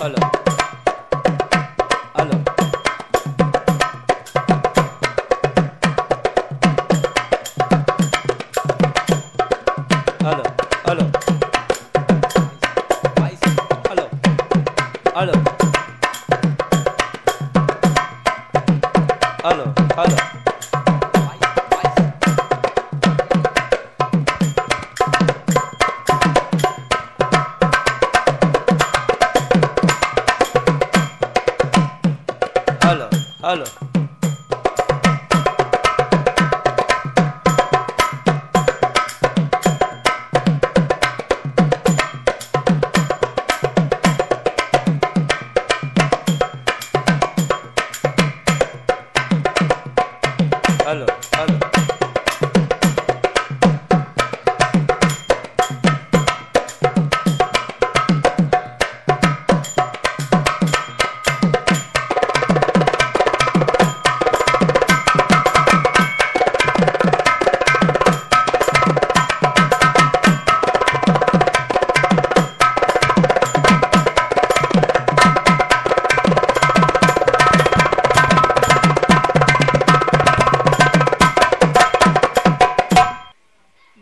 Hello hello hello hello hello hello hello hello hello hello hello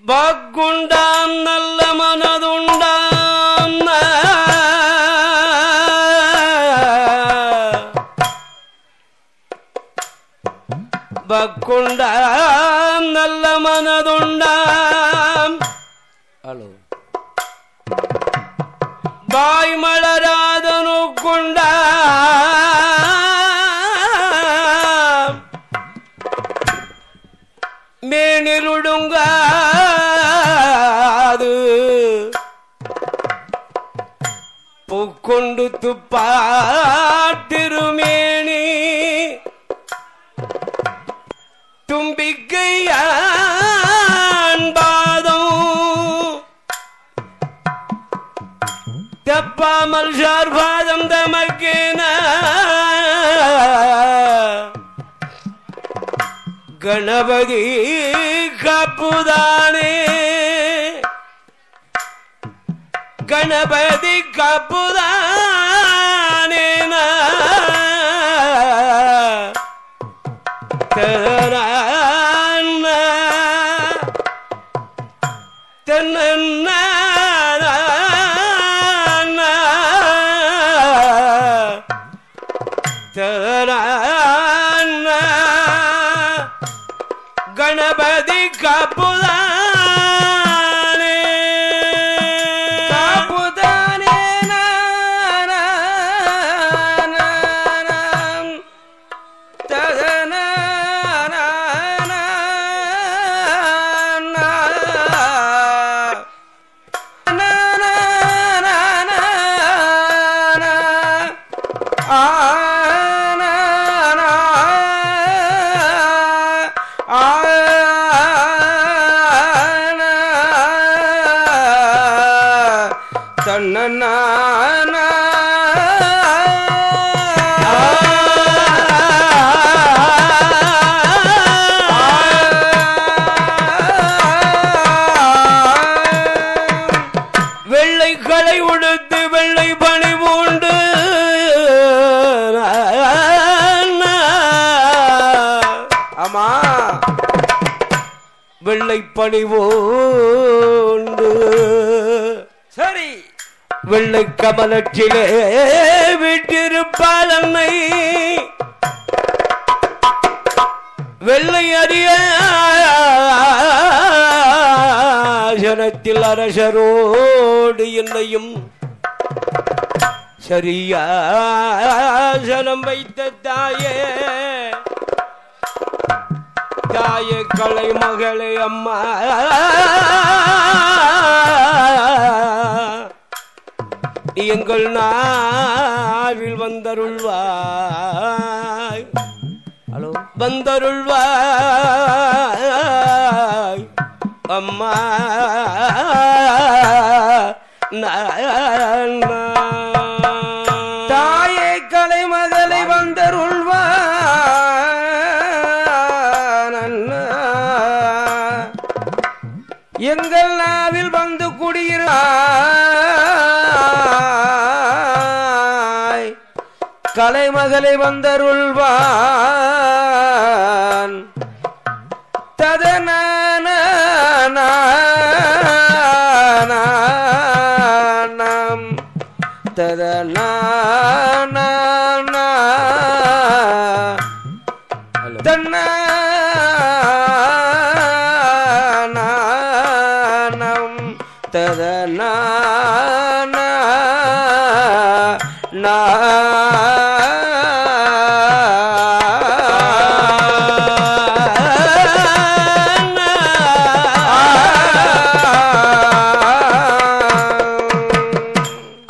பக்குண்டாம் நல்ல மனதுண்டாம் பக்குண்டாம் நல்ல மனதுண்டாம் ஹலோ பாய் மலராதனுக்குண்டாம் மேனிலுடுங்க பூக்கொண்டு துப்பாட்டிருமேனி தும்பிக்கையான் பாதம் தப்பாமல் சார்பாதம் தமக்கேன கணபதி காப்புதானே கணபதி காப்புதானே தென்ன கணபதி காப்புதானே காப்புதானே ததன வெள்ளைகளை உடுத்து வெள்ளை பணி பூண்டு ஆமா வெள்ளை பணி பூண்டு சரி வெள்ளை கமலத்திலே விட்டிருப்பாள் அன்னை வெள்ளை அறிய ஜனத்தில் அரசரோடு என்னையும் சரியாசனம் வைத்த தாயே தாயே கலை மகளே அம்மா எங்கள் நாவில் வந்தருள்வாய் ஹலோ வந்தருள்வாய் அம்மா தாயே கலை மகளை வந்தருள்வாய் எங்கள் நாவில் வந்து குடியிரு கலைமகளை வந்தருள்வான் ததனம் ததனா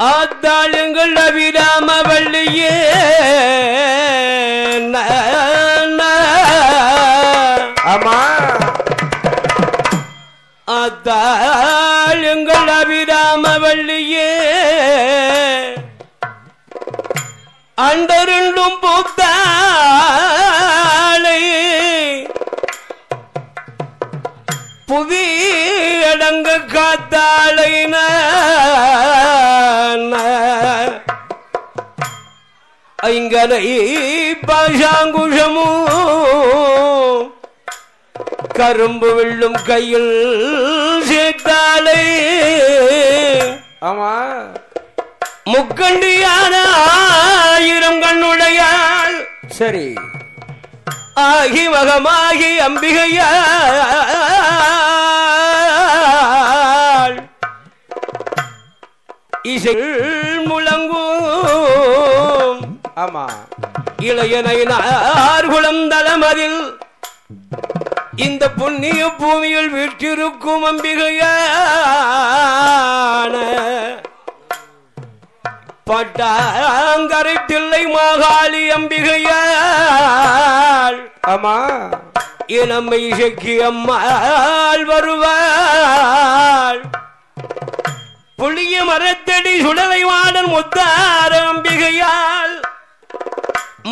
ஆத்தாளுங்கள் அபிராம வள்ளியே ஆமா ஆத்தாளுங்கள் அபிராம வள்ளியே அண்டருண்டும் பூத்தாளை புவி அடங்க காத்தாளை ஐங்கனை பாஷாங்குஷமோ கரும்பு வெள்ளும் கையில் சேர்த்தாளை ஆமா முக்கண்டியான 1000 கண்ணுடையாள் சரி ஆகி மகமாகி அம்பிகையாள் இசை முழங்கும் ஆமா இளையனை நார்குளம் தளமதில் இந்த புண்ணிய பூமியில் வீற்றிருக்கும் அம்பிகையான பட்டாங்கரை தில்லை மாகாளி அம்பிகையாள் ஆமா இளமை இசைக்கு அம்மாள் வருவாள் புளிய மரத்தடி சுடலை வாடல் முத்தார அம்பிகையாள்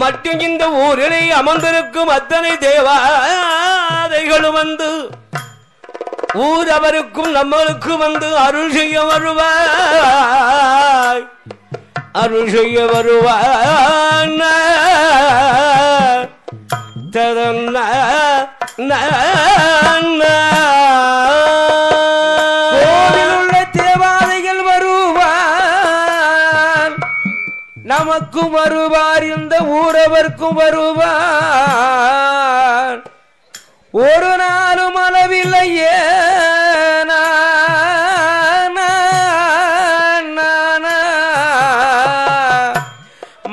மட்டும் இந்த ஊரிலே அமர்ந்திருக்கும் அத்தனை தேவாதைகளும் வந்து ஊர் அவருக்கும் நம்மளுக்கு வந்து அருள் செய்ய வருவாய் அருள் செய்ய வருவான் கோவிலுள்ள தேவாதைகள் வருவான் நமக்கும் வருவார் இந்த ஊரவர்க்கும் வருவார் ஒரு நாளும் அளவில்லையே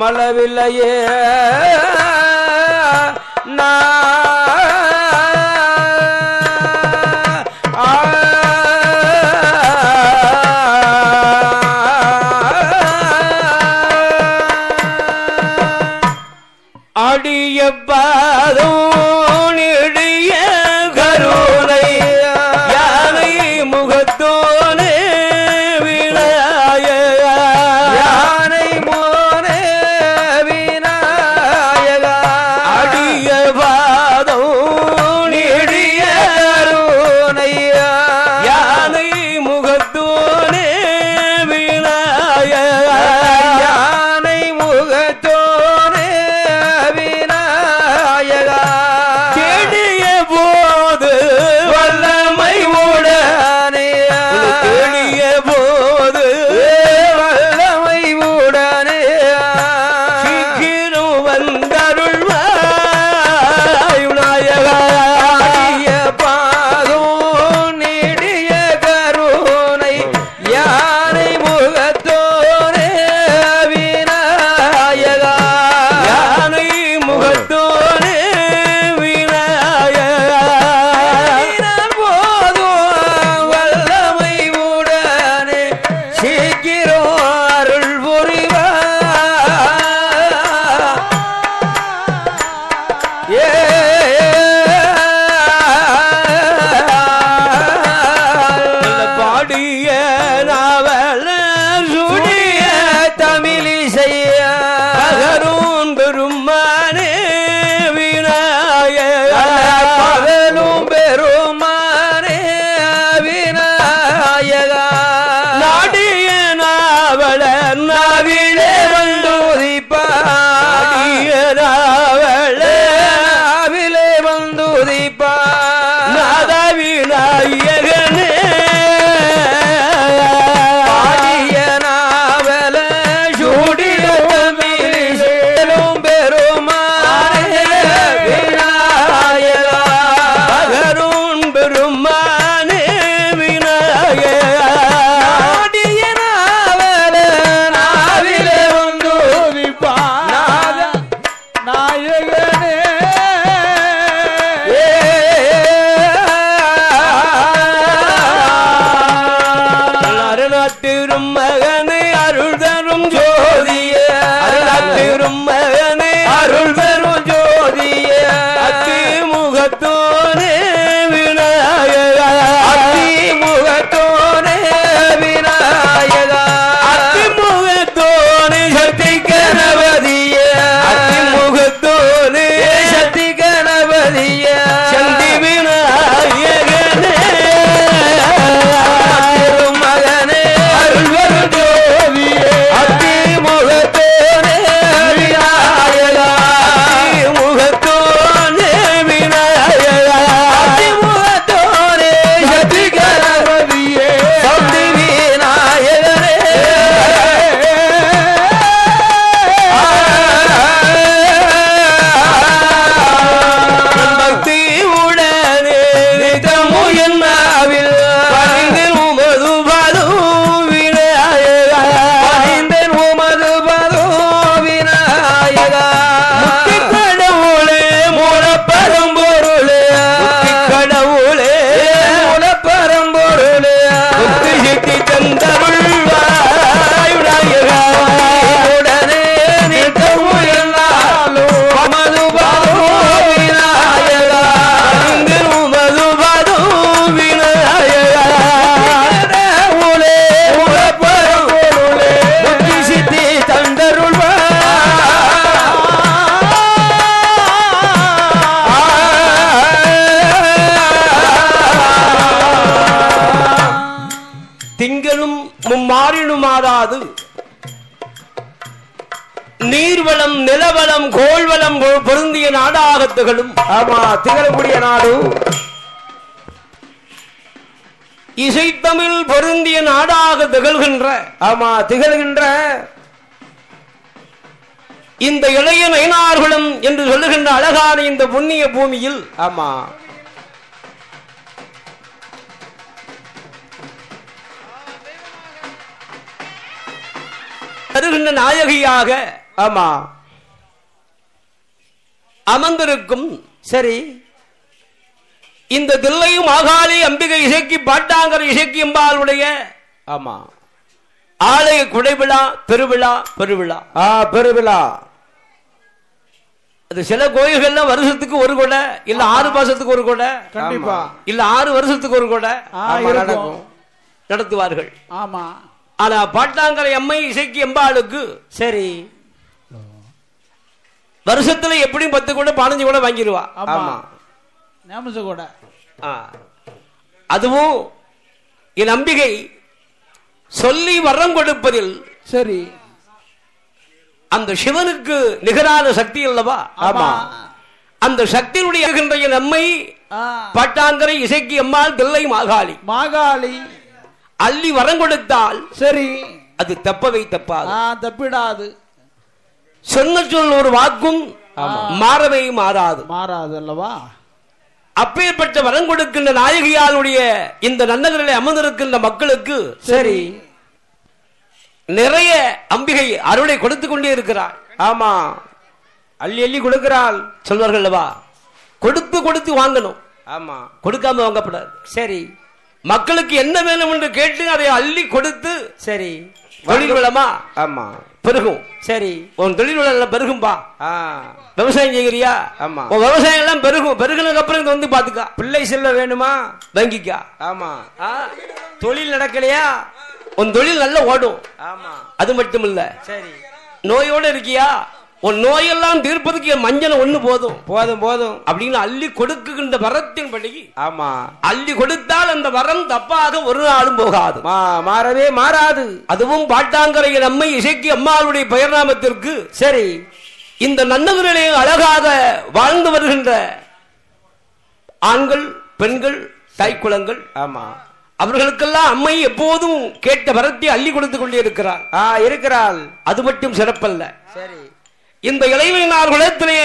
மளவில்லையே அடிய பாதம் நெடிய கருணை யானை முகத்தோனே விநாயக யானை மோனே விநாயக அடிய நீர்வளம் நிலவளம் கோள்வளம் பொருந்திய நாடாக திகழும். ஆமா, திகழக்கூடிய நாடு. இசைத்தமிழ் பொருந்திய நாடாக திகழ்கின்ற, ஆமா, திகழ்கின்ற இந்த இளைய நயனார்குளம் என்று சொல்லுகின்ற அழகான இந்த புண்ணிய பூமியில், ஆமா, வருகின்ற நாயகியாக, ஆமா, அமர்ந்திருக்கும். சரி, இந்த தில்லை மாகாளி அம்பிகை இசைக்கு பாட்டாங்கர இசைக்கு எம்பாளுடைய, ஆமா, ஆலய குடைவிழா, திருவிழா, பெருவிழா. பெருவிழா. அது சில கோயில்கள்ல வருஷத்துக்கு ஒரு கொடை, இல்ல 6 மாசத்துக்கு ஒரு கொடை, கண்டிப்பா, இல்ல 6 வருஷத்துக்கு ஒரு கொடை நடத்துவார்கள். ஆமா. ஆனா பாட்டாங்கரை அம்மை இசைக்கு எம்பாளுக்கு, சரி, வருஷத்துல எப்படியும் 10 கூட 15 கூட வாங்கிடுவா. ஆமா, கூட. அதுவும் என் அம்பிகை சொல்லி வரம் கொடுப்பதில், சரி, அந்த சிவனுக்கு நிகரான சக்தி அல்லவா? ஆமா, அந்த சக்தியுடைய என் அம்மை பாட்டாங்கரை இசைக்கு அம்மாள் தில்லை மாகாளி. மாகாளி அள்ளி வரம் கொடுத்தால், சரி, அது தப்பவை தப்பாது, தப்பிடாது. சொன்ன சொல் ஒரு வாக்கும் மாறவே மாறாது, மாறாது அல்லவா? அப்பேற்பட்ட வரம் கொடுக்கின்ற நாயகியாளுடைய இந்த நன்னகரில் அமர்ந்திருக்கின்ற மக்களுக்கு, சரி, நிறைய அம்பிகை அருளை கொடுத்து கொண்டே இருக்கிறாள். ஆமா, அள்ளி அள்ளி கொடுக்கிறாள். சொல்வார்கள், கொடுத்து கொடுத்து வாங்கணும், ஆமா, கொடுக்காம வாங்கப்படாது. சரி, மக்களுக்கு என்ன வேணும் என்று கேட்டு அதை அள்ளி கொடுத்து, சரி, தொழில் வளமா, ஆமா, பெருகும். சரி, உன் தொழில் வளம் பெருகும்பா. விவசாயம் செய்கிறியா? ஆமா, உன் விவசாயம் எல்லாம் பெருகும். பெருகுனதுக்கு அப்புறம் இது வந்து பாத்துக்கா. பிள்ளை செல்ல வேணுமா? வங்கிக்கா. ஆமா, தொழில் நடக்கலையா? உன் தொழில் நல்லா ஓடும். ஆமா, அது மட்டும் இல்ல, சரி, நோயோட இருக்கியா? உன் நோயெல்லாம் தீர்ப்பதுக்கு மஞ்சள் ஒண்ணு போதும், போதும் போதும் அப்படின்னு அள்ளி கொடுக்குகின்ற வரத்தின்படி, ஆமா, அள்ளி கொடுத்தால் அந்த வரம் தப்பாக ஒரு நாளும் போகாது, மாறவே மாறாது. அதுவும் பாட்டாங்கரையின் அம்மை இசைக்கு அம்மாளுடைய பெயர் நாமத்திற்கு, சரி, இந்த நன்னகரிலே அழகாக வாழ்ந்து வருகின்ற ஆண்கள், பெண்கள், தாய்க்குளங்கள், ஆமா, அவர்களுக்கெல்லாம் அம்மை எப்போதும் கேட்ட வரத்தை அள்ளி கொடுத்து கொண்டே இருக்கிறாள். இருக்கிறாள். அது மட்டும் சிறப்பல்ல. சரி, இந்த இளைஞனார் குலத்திலே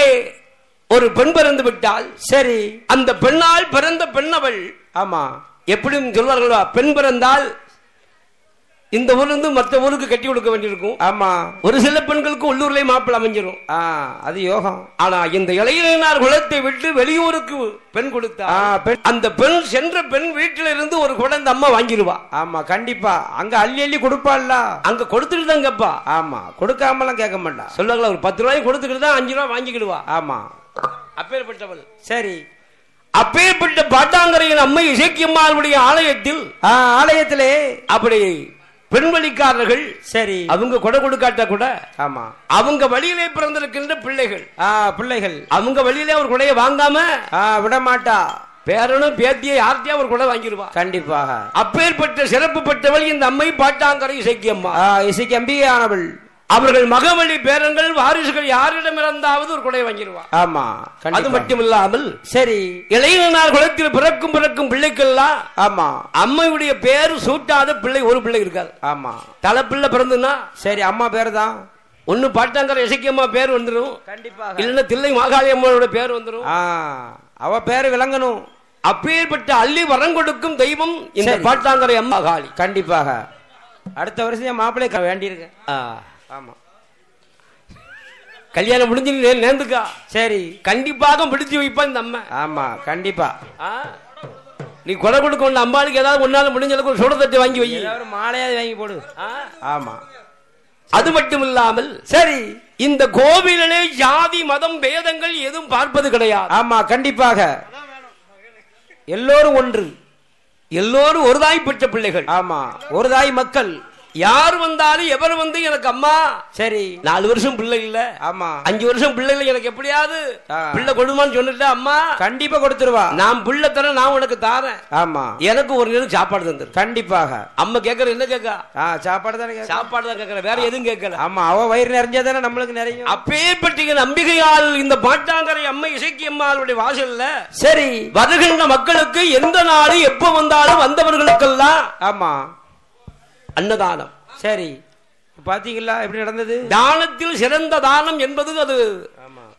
ஒரு பெண் பிறந்து விட்டால், சரி, அந்த பெண்ணால் பிறந்த பெண்ணவள், ஆமா, எப்படியும் சொல்வார்களா, பெண் பிறந்தால் இந்த ஊர்ல இருந்து மற்ற ஊருக்கு கட்டி கொடுக்க வேண்டியிருக்கும். ஆமா, ஒரு சில பெண்களுக்கு உள்ளூர்லயே மாப்பிள்ளை அமைஞ்சிரும். அது யோகம். ஆனா இந்த இளைஞனார் குலத்தை விட்டு வெளியூருக்கு பெண் கொடுத்தா, அந்த பெண் சென்ற பெண் வீட்டில இருந்து ஒரு குழந்தை அம்மா வாங்கிடுவா. ஆமா, கண்டிப்பா. அங்க அள்ளி அள்ளி கொடுப்பாள்ல, அங்க கொடுத்துட்டு தான் கேப்பா. ஆமா, கொடுக்காமலாம் கேட்க மாட்டா. சொல்லுவாங்களா, ஒரு 10 ரூபாய் கொடுத்துக்கிட்டு தான் 5 ரூபாய் வாங்கிக்கிடுவா. ஆமா, அப்பேற்பட்டவள். சரி, அப்பேற்பட்ட பாட்டாங்கரையின் அம்மை இசைக்கியம்மாளுடைய ஆலயத்தில், ஆலயத்திலே அப்படி பெண் வழிக்காரர்கள், சரி, அவங்க கொடை கொடுக்காட்ட கூட, ஆமா, அவங்க வழியிலே பிறந்திருக்கின்ற பிள்ளைகள், பிள்ளைகள் அவங்க வழியிலே ஒரு கொடையை வாங்காம விட மாட்டா. பேரனும் பேத்தியை யார்த்தையா ஒரு கொடை வாங்கிடுவா. கண்டிப்பாக. அப்பேற்பட்ட சிறப்பு பெற்றவள் இந்த அம்மை பாட்டாங்கரை இசைக்கியம்மா. இசைக்கு அம்பிகையானவள். அவர்கள் மகவழி பேரங்கள் வாரிசுகள் யாரிடம் இருந்தாவது ஒரு கொடை வாங்கிடுவா. ஆமா, அது மட்டும் இல்லாமல், சரி, இளைஞனார் குலத்தில் பிறக்கும் பிள்ளைக்கெல்லாம், ஆமா, அம்மையுடைய பேரு சூட்டாத பிள்ளை ஒரு பிள்ளை இருக்காது. ஆமா, தலை பிள்ளை பிறந்துன்னா, சரி, அம்மா பேரு தான் ஒண்ணு பாட்டாங்கரை இசைக்கியம்மா பேர் வந்துடும், கண்டிப்பாக, இல்லைன்னா தில்லை மாகாளி அம்மாவோட பேர் வந்துடும். அவ பேரு விளங்கணும். அப்பேற்பட்ட அள்ளி வரம் கொடுக்கும் தெய்வம் இந்த பாட்டாங்கரை அம்மா காளி. கண்டிப்பாக. அடுத்த வருஷம் மாப்பிள்ளை வேண்டியிருக்கு. ஆமா, கல்யாணம் முடிஞ்சு நேர்ந்துக்கா. சரி, கண்டிப்பாக பிடிச்சு வைப்பா இந்த அம்மா. ஆமா, கண்டிப்பா. நீ கொடை கொடுக்க அம்பாளுக்கு ஏதாவது ஒன்னால முடிஞ்சளவுக்கு ஒரு சுடத்தட்டு வாங்கி வை, ஒரு மாலையாவது வாங்கி போடு. ஆமா, அது மட்டும் இல்லாமல், சரி, இந்த கோவிலே ஜாதி மதம் பேதங்கள் எதுவும் பார்ப்பது கிடையாது. ஆமா, கண்டிப்பாக. எல்லோரும் ஒன்று, எல்லோரும் ஒரு தாய் பெற்ற பிள்ளைகள். ஆமா, ஒரு தாய் மக்கள். யார் வந்தாலும் எவர் வந்து எனக்கு அம்மா சரி 4 வருஷம் பிள்ளை இல்ல, ஆமா 5 வருஷம் பிள்ளை இல்ல, எனக்கு எப்படியாவது பிள்ளை கொடுமான்னு சொல்லிட்டு அம்மா கண்டிப்பா கொடுத்துருவா. நான் பிள்ளை தரேன், நான் உனக்கு தாரேன், ஆமா எனக்கு ஒரு நேரம் சாப்பாடு தந்துரு. கண்டிப்பாக அம்மா கேக்குற என்ன கேட்கா? சாப்பாடு தானே சாப்பாடு தான் கேட்கற, வேற எதுவும் கேட்கல. ஆமா அவ வயிறு நிறைஞ்சாதானே நம்மளுக்கு நிறையும். அப்பேற்பட்ட நம்பிக்கையால் இந்த பாட்டாங்கரை அம்மை இசைக்கு அம்மாளுடைய வாசல்ல சரி வருகின்ற மக்களுக்கு எந்த நாடு எப்ப வந்தாலும் வந்தவர்களுக்கெல்லாம் ஆமா அன்னதானம். சரி பாத்தீங்களா எப்படி நடந்தது? தானத்தில் சிறந்த தானம் என்பது அது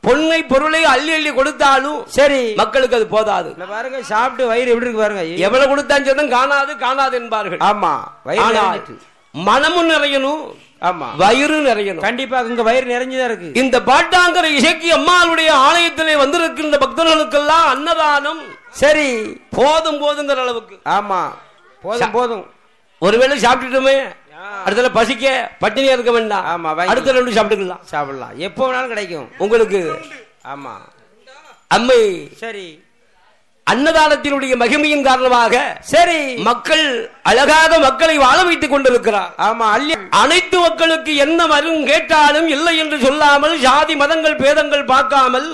பொன்னை பொருளை அள்ளி அள்ளி கொடுத்தாலும் சரி மக்களுக்கு அது போதாது. பாருங்க சாப்பிட்டு வயிறு எப்படி இருக்கு பாருங்க. எவ்வளவு கொடுத்தான்னு சொன்னா காணாது காணாது என்பார்கள். ஆமா வயிறு மனமும் நிறையணும், ஆமா வயிறு நிறையணும். கண்டிப்பா இங்க வயிறு நிறைஞ்சுதான் இருக்கு. இந்த பாட்டாங்கரை இசைக்கு அம்மாளுடைய ஆலயத்திலே வந்திருக்கின்ற பக்தர்களுக்கெல்லாம் அன்னதானம் சரி போதும் போதுங்கிற அளவுக்கு. ஆமா போதும் போதும். ஒருவேளை சாப்பிட்டுட்டுமே அடுத்த பசிக்க பட்டினியா இருக்க வேண்டாம். ஆமா அடுத்த 2 சாப்பிட்டுக்கலாம், சாப்பிடலாம், எப்போ வேணாலும் கிடைக்கும் உங்களுக்கு. ஆமா அம்மை சரி அன்னதானத்தினுடைய மகிமையின் காரணமாக சரி மக்கள் அழகாக மக்களை வாழ வைத்துக் கொண்டிருக்கிறார். ஆமா அள்ளி அனைத்து மக்களுக்கு என்ன வரும் கேட்டாலும் இல்லை என்று சொல்லாமல் ஜாதி மதங்கள் பேதங்கள் பார்க்காமல்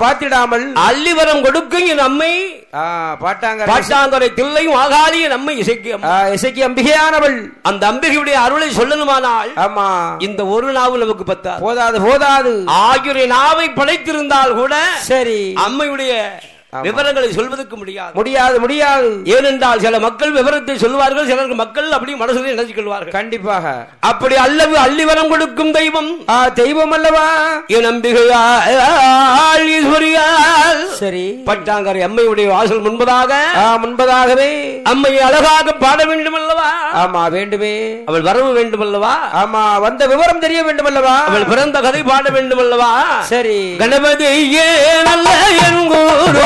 பார்த்திடாமல் அள்ளிவரம் கொடுக்கும் என் அம்மை பாட்டாங்கரை தில்லை மாகாளி என் அம்மை இசைக்கு அம்பிகையானவள். அந்த அம்பிகையுடைய அருளை சொல்லணுமானால் ஆமா இந்த ஒரு நாவு நமக்கு பத்தாது, போதாது போதாது. 1000 நாவை படைத்திருந்தால் கூட சரி அம்மையுடைய விவரங்களை சொல்வதற்கு முடியாது முடியாது. ஏனென்றால் சில மக்கள் விவரத்தை சொல்வார்கள், சிலருக்கு மக்கள் அப்படி மனசுல நினைச்சுக் கொள்வார்கள். கண்டிப்பாக அப்படி அல்லது அள்ளிவரம் கொடுக்கும் தெய்வம் தெய்வம் அல்லவா என் அம்பிகையால் ஈஸ்வரியால். சரி பட்டாங்கரை அம்மையுடைய வாசல் முன்பதாகவே அம்மையை அழகாக பாட வேண்டும் அல்லவா? ஆமா வேண்டுமே. அவள் வரவு வேண்டும் அல்லவா? ஆமா வந்த விவரம் தெரிய வேண்டும் அல்லவா? அவள் பிறந்த கதை பாட வேண்டும் அல்லவா? சரி கணபதி நல்ல என் குரு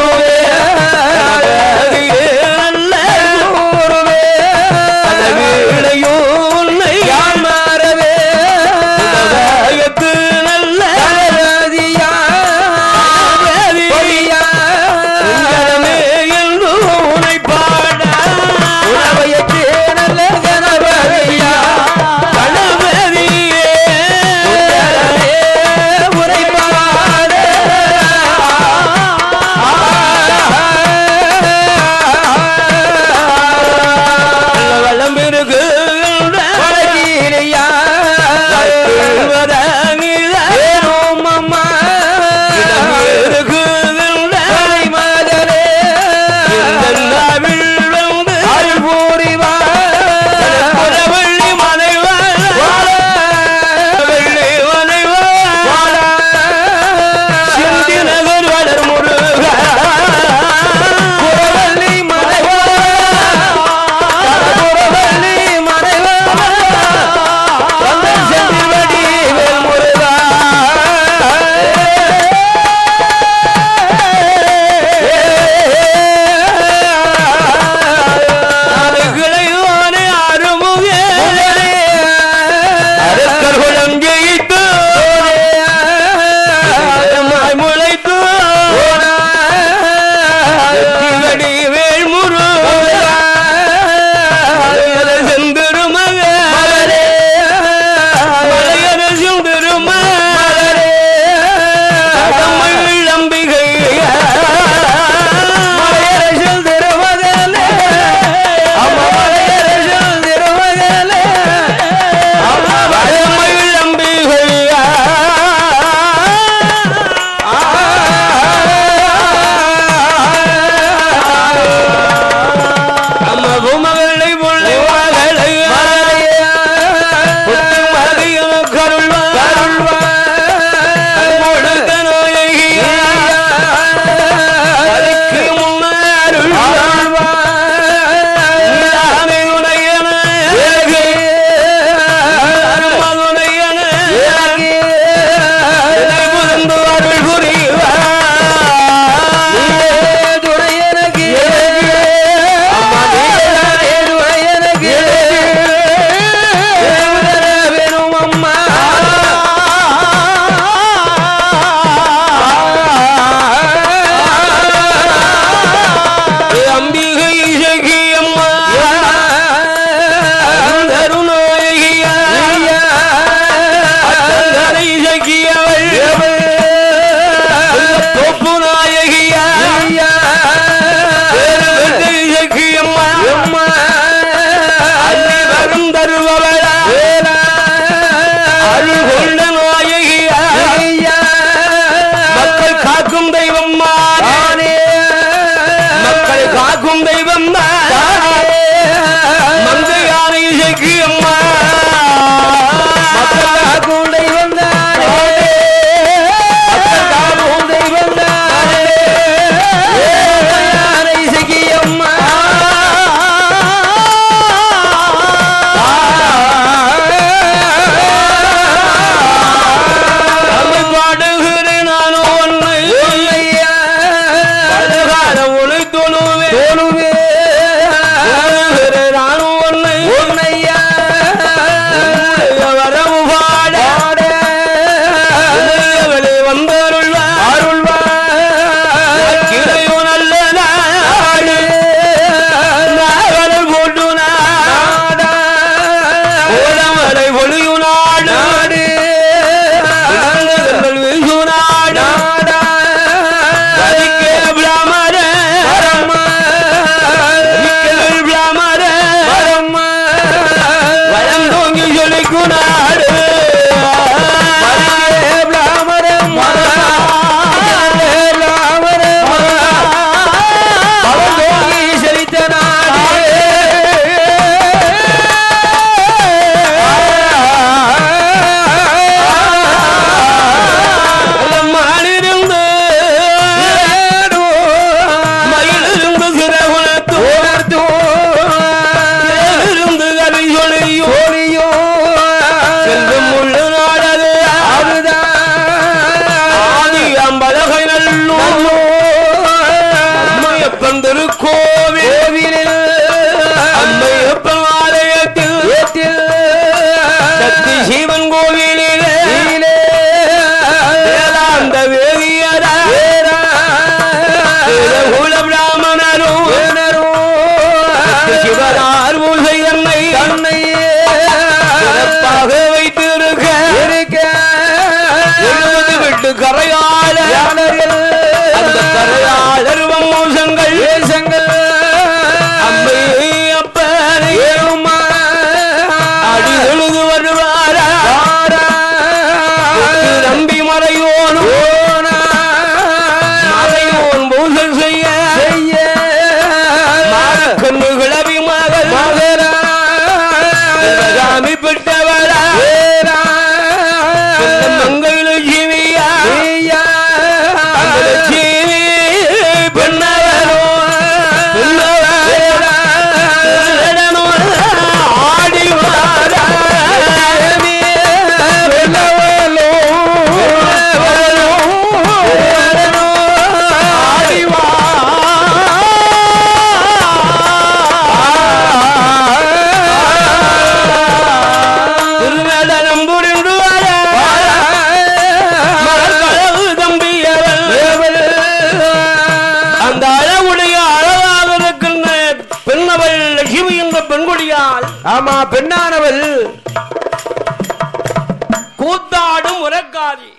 பெண்ணானவள் கூத்தாடும் உரக்காரி.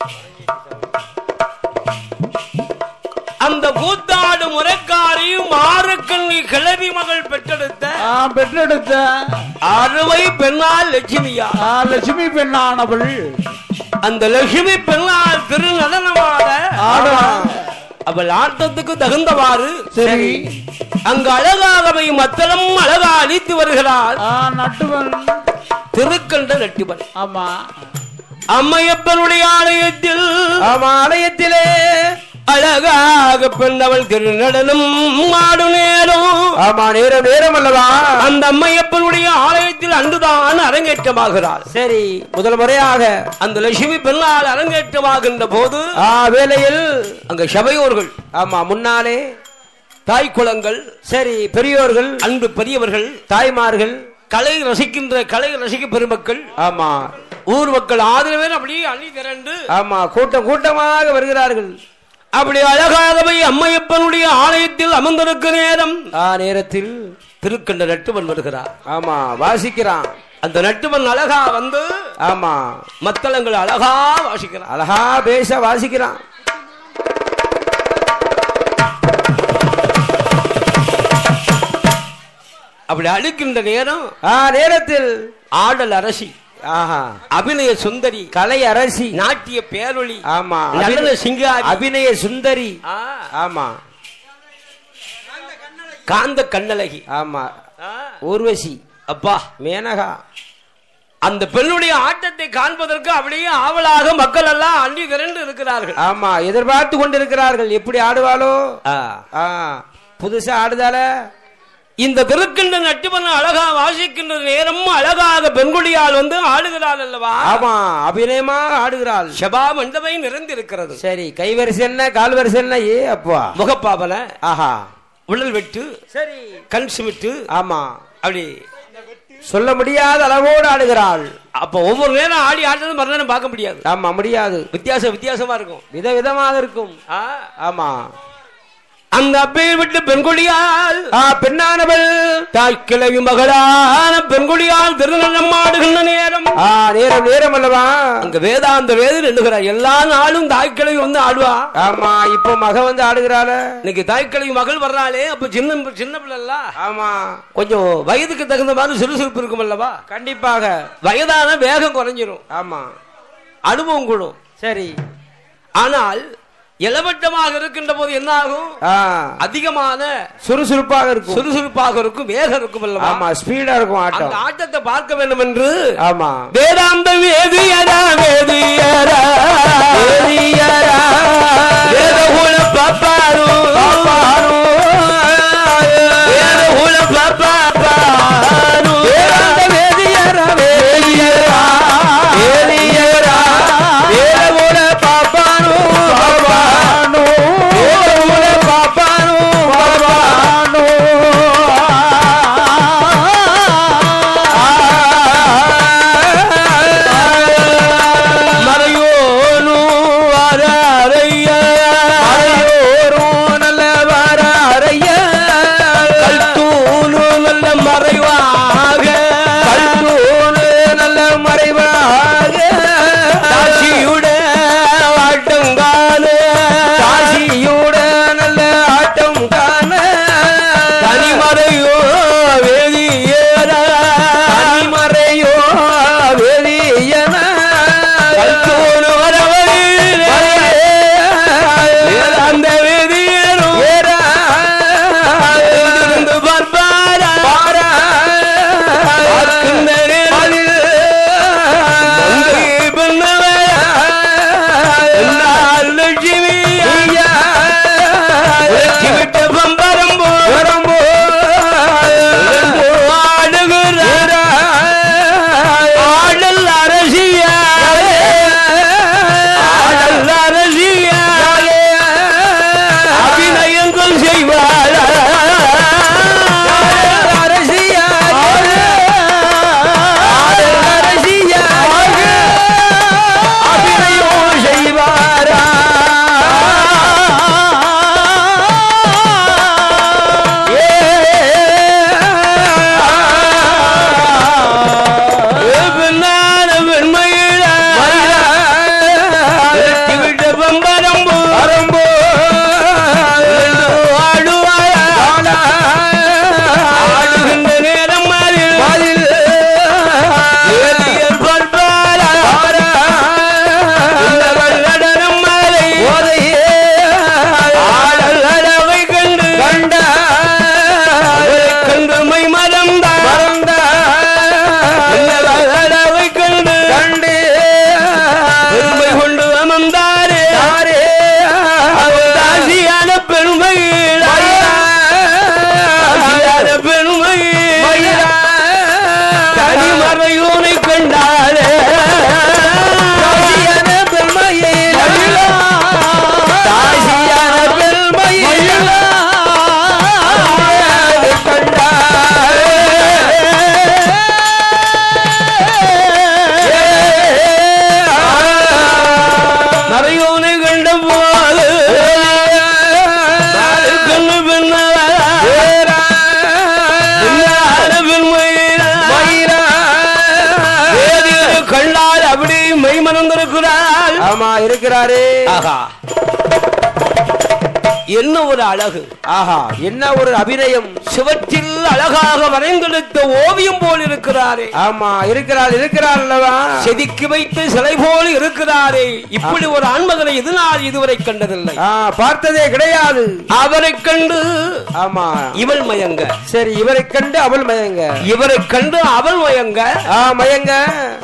அந்த கூத்தாடும் உரக்காரியும் மாறுக்கண்ணி கிளவி மகள் பெற்றெடுத்த அறுவை பெண்ணால் லட்சுமியா. லட்சுமி பெண்ணானவள் அந்த லட்சுமி பெண்ணால் திருநடனமாட அவள் ஆட்டத்துக்கு தகுந்தவாறு சரி அங்கு அழகாகவை மத்தளம் அழகா அளித்து வருகிறார் நட்டுவன் திருக்கண்ட நட்டுவன். ஆமா அம்மையப்பனுடைய ஆலயத்தில் ஆலயத்திலே அழகாக பெண்ணவள் திருநடனம் ஆடு நேரம். நேரம் நேரம் அல்லவா அந்த அம்மையப்பனுடைய ஆலயத்தில் அன்றுதான் அரங்கேற்றமாகிறார். சரி முதல் முறையாக அந்த லட்சுமி பெண்ணால் அரங்கேற்றமாகின்ற போது வேளையில் அங்க சபையோர்கள் முன்னாலே தாய் குளங்கள் சரி பெரியோர்கள் அன்பு பெரியவர்கள் தாய்மார்கள் கலை ரசிக்க பெருமக்கள் ஊர் மக்கள் ஆதரவே அப்படியே அணி திரண்டு கூட்டம் கூட்டமாக வருகிறார்கள். அப்படி அழகாகவே அம்மையப்பனுடைய ஆலயத்தில் அமர்ந்திருக்க நேரத்தில் திருக்கண்ட நட்டுவன் வருகிறார். வாசிக்கிறான். அந்த நட்டுவன் அழகா வந்து மத்தளங்கள் அழகா வாசிக்கிறான். அழகா பேச வாசிக்கிறான். அப்படி அழுக்கின்ற நேரத்தில் ஆடல் அரசி அபிநய சுந்தரி கலை அரசி நாட்டிய பேரொளி நடன சிங்காரி அபிநய சுந்தரி காந்த கண்ணழகி ஊர்வசி அப்பா மேனகா. அந்த பெண்ணுடைய ஆட்டத்தை காண்பதற்கு அப்படியே ஆவலாக மக்கள் எல்லாம் அண்டி திரண்டு இருக்கிறார்கள். எதிர்பார்த்து கொண்டிருக்கிறார்கள். எப்படி ஆடுவாளோ புதுசா ஆடுதால. இந்த திருக்கண்ட நட்டுவன் அழகா வாசிக்கின்ற நேரம் அழகாக பெண்குடியால் வந்து ஆடுகிறாள் அல்லவா. அபிநயமாக ஆடுகிறாள். சபா மண்டபை நிறைந்திருக்கிறது. சரி கைவரிசை என்ன கால் வரிசை என்ன அப்பா முகப்பாவல உடல் வெட்டு சரி கண் சிமிட்டு அப்படி சொல்ல முடியாத அளவோடு ஆடுகிறாள். அப்ப ஒவ்வொரு நேரம் ஆடி ஆடுறது மறுநாள் பார்க்க முடியாது. முடியாது. வித்தியாசமா இருக்கும். விதவிதமாக இருக்கும். அந்த அப்பையை விட்டு பெண்குடியால் பெண்ணானவள் தாய் கிழவி மகளான பெண்குடியால் திருநடம் ஆடுகின்ற நேரம் நேரம் அல்லவா. அங்க வேதாந்த வேது நின்றுகிறார். எல்லா நாளும் தாய் கிழவி வந்து ஆடுவா. இப்போ மக வந்து ஆடுகிறாள. இன்னைக்கு தாய் கிழவி மகள் வர்றாளே. அப்ப சின்ன பிள்ளை கொஞ்சம் வயதுக்கு தகுந்த மாதிரி சுறுசுறுப்பு இருக்கும் அல்லவா. கண்டிப்பாக வயதான வேகம் குறைஞ்சிரும். அனுபவம் கூடும். சரி ஆனால் இளவட்டமாக இருக்கின்ற போது என்ன ஆகும்? அதிகமான சுறுசுறுப்பாக இருக்கும் வேகம் இருக்கும் அல்லவா. ஸ்பீடா இருக்கும் ஆட்டம். அந்த ஆட்டத்தை பார்க்க வேண்டும் என்று வேதாந்த வேதியரா வேதகுல பாப்பாரு வேதகுல பாப்பாரு வேதாந்த வேதியரா வேதகுல பாப்பாரு மறையோனு இருக்கிறாள். ஆமா இருக்கிறாரே. ஆகா, என்ன ஒரு அழகு, ஆஹா என்ன ஒரு அபிநயம். சுவற்றில் அழகாக வரைந்தெடுத்த ஓவியம் போல் இருக்கிறாரே. ஆமா இருக்கிறாள் அல்லவா. செதுக்கி வைத்து சிலை போல் இருக்கிறாரே. இப்படி ஒரு ஆண்மகனை எதனால் இதுவரை கண்டதில்லை, பார்த்ததே கிடையாது. அவரை கண்டு ஆமா இவள் மயங்க. சரி, இவரை கண்டு அவள் மயங்க. இவரை கண்டு அவள் மயங்க. மயங்க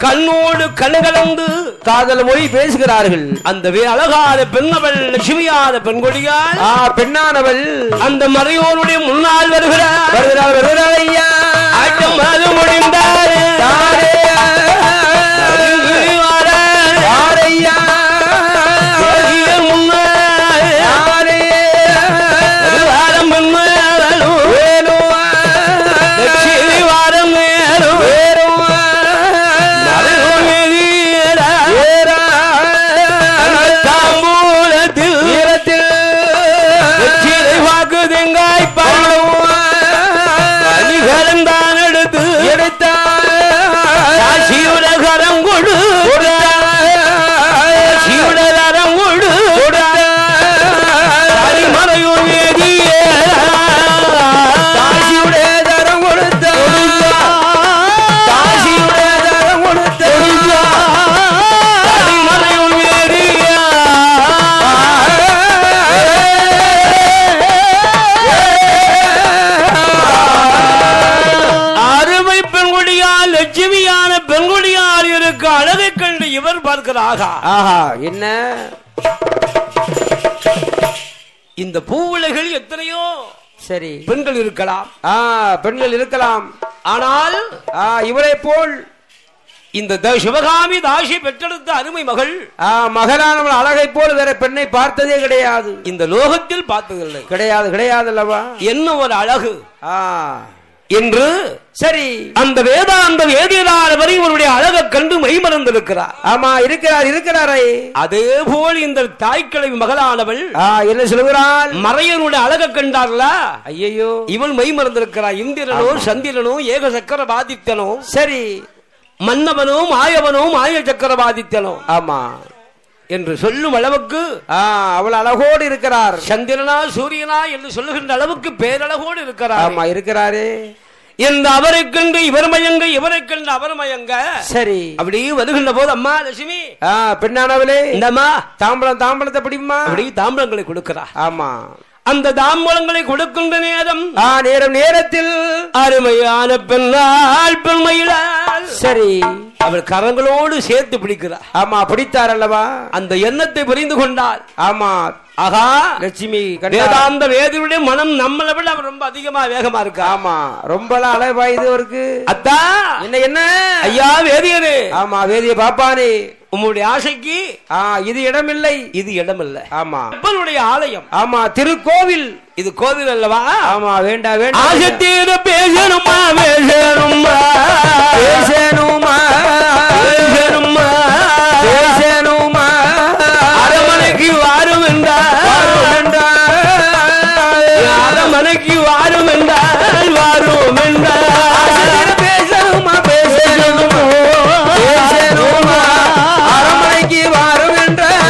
கண்ணோடு கண்கலந்து காதல் மொழி பேசுகிறார்கள். அந்த அழகான பெண்ணவள் லட்சுமியான பெண்கொடியால் பெண்ணானவள் அந்த மறையோருடைய முன்னால் வருகிறார். ஐயா ஆட்டம் அது முடிந்தார். அழகை கண்டு இவர் பார்க்கிறார். ஆஹா என்ன இந்த பூவுலகில் எத்தனையோ சரி பெண்கள் இருக்கலாம். பெண்கள் இருக்கலாம். ஆனால் இவரை போல் இந்த சிவகாமி தாசி பெற்றெடுத்த அருமை மகள் மகளானவள் அழகை போல் வேற பெண்ணை பார்த்ததே கிடையாது. இந்த லோகத்தில் பார்த்ததில்லை. கிடையாது அல்லவா. என்ன ஒரு அழகு என்று சரி அந்த வேதாந்த வேதியரானவர் இவருடைய அழகை கண்டு மெய்மறந்திருக்கிறார். ஆமா இருக்கிறாரே. அதே போல் இந்த தாய்க்கிழவி மகளானவள் என்ன சொல்கிறாள், மறையனுடைய அழகை கண்டார்ல, ஐயோ இவள் மெய்மறந்திருக்கிறார். இந்திரனோ சந்திரனோ ஏக சக்கரவாதித்தனோ சரி மன்னவனோ மாயவனோ மாய சக்கரவாதித்தனோ ஆமா என்று சொல்லும் அளவுக்கு அவள் அழகோடு இருக்கிறார். சந்திரனா சூரியனா என்று சொல்லுகின்ற அளவுக்கு பேரழகோடு இருக்கிறார். ஆமா இருக்கிறாரே. இந்த அவரை கண்டு இவர் மயங்க, இவரை கண்டு அவர் மயங்க. சரி அப்படி வருகின்ற போது அம்மா லட்சுமி பெண்ணானவளே இந்தம்மா தாம்பளத்தை பிடிமா அப்படி தாம்பளங்களை கொடுக்கிறார். ஆமா அந்த தாம்பளங்களை கொடுக்கின்ற நேரம் நேரத்தில் அருமையான பெண்ணால் பெண்மையிலால் சரி அவள் கரங்களோடு சேர்த்து பிடிக்கிறார். ஆமா பிடித்தார் அல்லவா. அந்த எண்ணத்தை புரிந்து கொண்டாள். ஆமா ஆகா லட்சுமி வேதாந்த வேதியுடைய மனம் நம்மளை விட அவர் ரொம்ப அதிகமா வேகமா இருக்கு. ஆமா ரொம்ப அழகாயுது அவருக்கு. அத்தா என்ன ஐயா வேதியரே. ஆமா வேதிய பாப்பானே, உங்களுடைய ஆசைக்கு இது இடமில்லை. இது இடமில்ல. ஆமா அப்பனுடைய ஆலயம். ஆமா திருக்கோவில். இது கோவில் அல்லவா. ஆமா வேண்டாம் ஆசத்தீர பேசணுமா அரமனைக்கு வாரும் என்றால் அரமனைக்கு வாரும் என்றால் வாரும் என்றால் பேசணுமா அரமனைக்கு வாரும் என்றால்